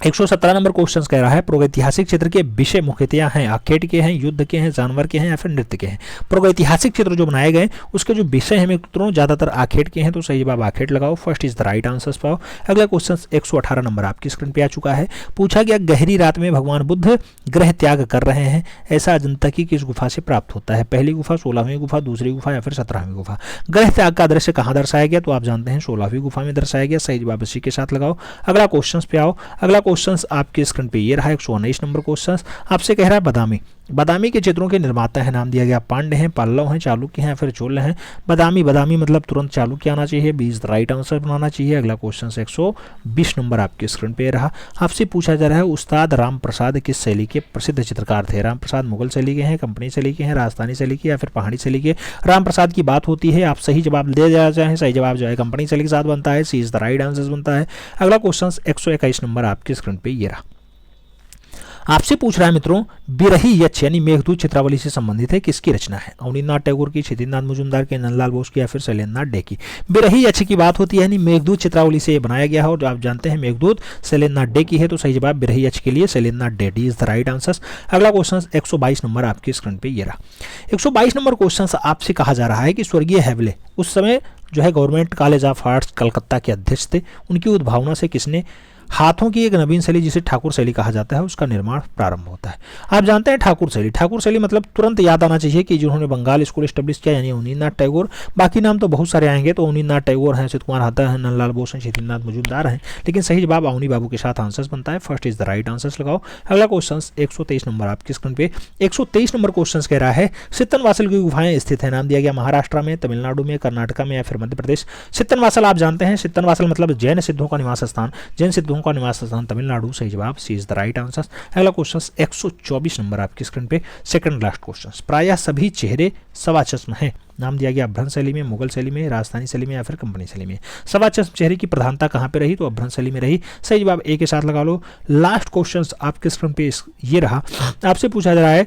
117 नंबर क्वेश्चन कह रहा है प्रागैतिहासिक चित्र के विषय मुख्यतः हैं आखेट के हैं, युद्ध के हैं, जानवर के हैं या फिर नृत्य के हैं? प्रागैतिहासिक चित्र जो बनाए गए उसके जो विषय हैं मित्रों ज्यादातर आखेट के हैं, तो सही जवाब आखेट लगाओ, first is the right answer पाओ। अगला क्वेश्चन 118 नंबर आपकी स्क्रीन पे आ चुका है। पूछा गया गहरी रात में भगवान बुद्ध ग्रह त्याग कर रहे हैं, ऐसा अजंता की किस गुफा से प्राप्त होता है? पहली गुफा, 16वीं गुफा, दूसरी गुफा या फिर 17वीं गुफा? ग्रह त्याग का दृश्य कहाँ दर्शाया गया? तो आप जानते हैं 16वीं गुफा में दर्शाया गया। सही जवाब इसी के साथ लगाओ। अगला क्वेश्चन पे आओ। अगला क्वेश्चन आपके स्क्रीन पे ये रहा 119 नंबर क्वेश्चन। आपसे कह रहा है बादामी। बादामी के चित्रों के निर्माता है, नाम दिया गया पांड्य हैं, पल्लव हैं, चालुक्य हैं या फिर चोल हैं? बादामी मतलब तुरंत चालुक्य आना चाहिए, B is the right answer बनाना चाहिए। अगला क्वेश्चन 120 नंबर आपके स्क्रीन पे रहा। आपसे पूछा जा रहा है उस्ताद राम प्रसाद किस शैली के प्रसिद्ध चित्रकार थे? राम प्रसाद मुगल शैली के हैं, कंपनी शैली के हैं, राजस्थानी शैली के या फिर पहाड़ी शैली के? राम प्रसाद की बात होती है, आप सही जवाब दे जाए, सही जवाब जो है कंपनी शैली के साथ बनता है, सी इज द राइट आंसर बनता है। अगला क्वेश्चन 121 नंबर आपके स्क्रीन पे ये रहा। आपसे पूछ रहा है मित्रों बिरही यक्ष यानी मेघदूत चित्रावली से संबंधित है, किसकी रचना है? अवनींद्रनाथ टैगोर की, क्षितिज मजुमदार की, नंदलाल बोस की या फिर शैलेंद्रनाथ डे की? बिरही यक्ष की बात होती है यानी मेघदूत चित्रावली से बनाया गया है और आप जानते हैं मेघदूत शैलेंद्रनाथ डे की है, तो सही जवाब बिरही यक्ष के लिए Shailendranath De, D is the right answer. अगला क्वेश्चन 122 नंबर आपकी स्क्रीन पे ये रहा। 122 नंबर क्वेश्चन आपसे कहा जा रहा है कि स्वर्गीय हेवले उस समय जो है government college of arts Calcutta के अध्यक्ष थे, उनकी उद्भावना से किसने हाथों की एक नवीन शैली जिसे ठाकुर शैली कहा जाता है उसका निर्माण प्रारंभ होता है? आप जानते हैं ठाकुर शैली मतलब तुरंत याद आना चाहिए कि जिन्होंने बंगाल स्कूल एस्टेब्लिश किया यानी अवनींद्रनाथ टैगोर। बाकी नाम तो बहुत सारे आएंगे, तो अवनींद्रनाथ टैगोर हैं, अच्युत कुमार हाथा हैं, नंदलाल बोस हैं, क्षितिज मजुमदार हैं, लेकिन सही जवाब अवनी बाबू के साथ आंसर्स बनता है, first is the right answers लगाओ। अगला क्वेश्चन 123 नंबर आपकी स्क्रीन पे 123 नंबर क्वेश्चन कह रहा है सित्तनवासल की गुफाएं स्थित है, नाम दिया गया महाराष्ट्र में, तमिलनाडु में, कर्नाटका में या फिर मध्य प्रदेश? सित्तनवासल आप जानते हैं, सित्तनवासल मतलब जैन सिद्धों का निवास स्थान, जैन सिद्धों का निवास स्थान तमिलनाडु, सही जवाब सी इज द राइट आंसर। अगला क्वेश्चन 124 नंबर आपकी स्क्रीन पे सेकंड लास्ट क्वेश्चन। प्रायः सभी चेहरे सवा चश्म हैं, नाम दिया गया अभ्रंश शैली में, मुगल शैली में, राजस्थानी शैली में या फिर कंपनी शैली में? सवा चश्म चेहरे की प्रधानता कहां पे रही? तो अभ्रंश शैली में रही, सही जवाब ए के साथ लगा लो। लास्ट क्वेश्चन आपके स्क्रीन पे ये रहा। आपसे पूछा जा रहा है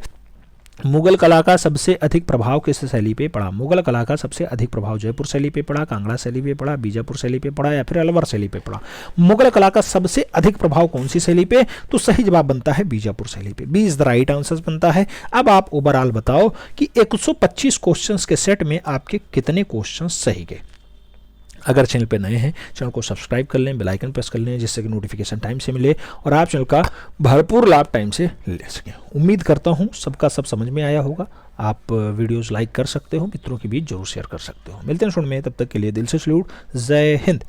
मुगल कला का सबसे अधिक प्रभाव किस शैली पे पड़ा? मुगल कला का सबसे अधिक प्रभाव जयपुर शैली पे पड़ा, कांगड़ा शैली पे पड़ा, बीजापुर शैली पे पड़ा या फिर अलवर शैली पे पड़ा? मुगल कला का सबसे अधिक प्रभाव कौन सी शैली पे? तो सही जवाब बनता है बीजापुर शैली पे, B is the right answer बनता है। अब आप ओवरऑल बताओ कि 125 क्वेश्चंस के सेट में आपके कितने क्वेश्चन सही गए। अगर चैनल पे नए हैं चैनल को सब्सक्राइब कर लें, बेल आइकन प्रेस कर लें जिससे कि नोटिफिकेशन टाइम से मिले और आप चैनल का भरपूर लाभ टाइम से ले सकें। उम्मीद करता हूँ सबका सब समझ में आया होगा। आप वीडियोस लाइक कर सकते हो, मित्रों के बीच जरूर शेयर कर सकते हो। मिलते हैं सुन में, तब तक के लिए दिल से सैल्यूट, जय हिंद।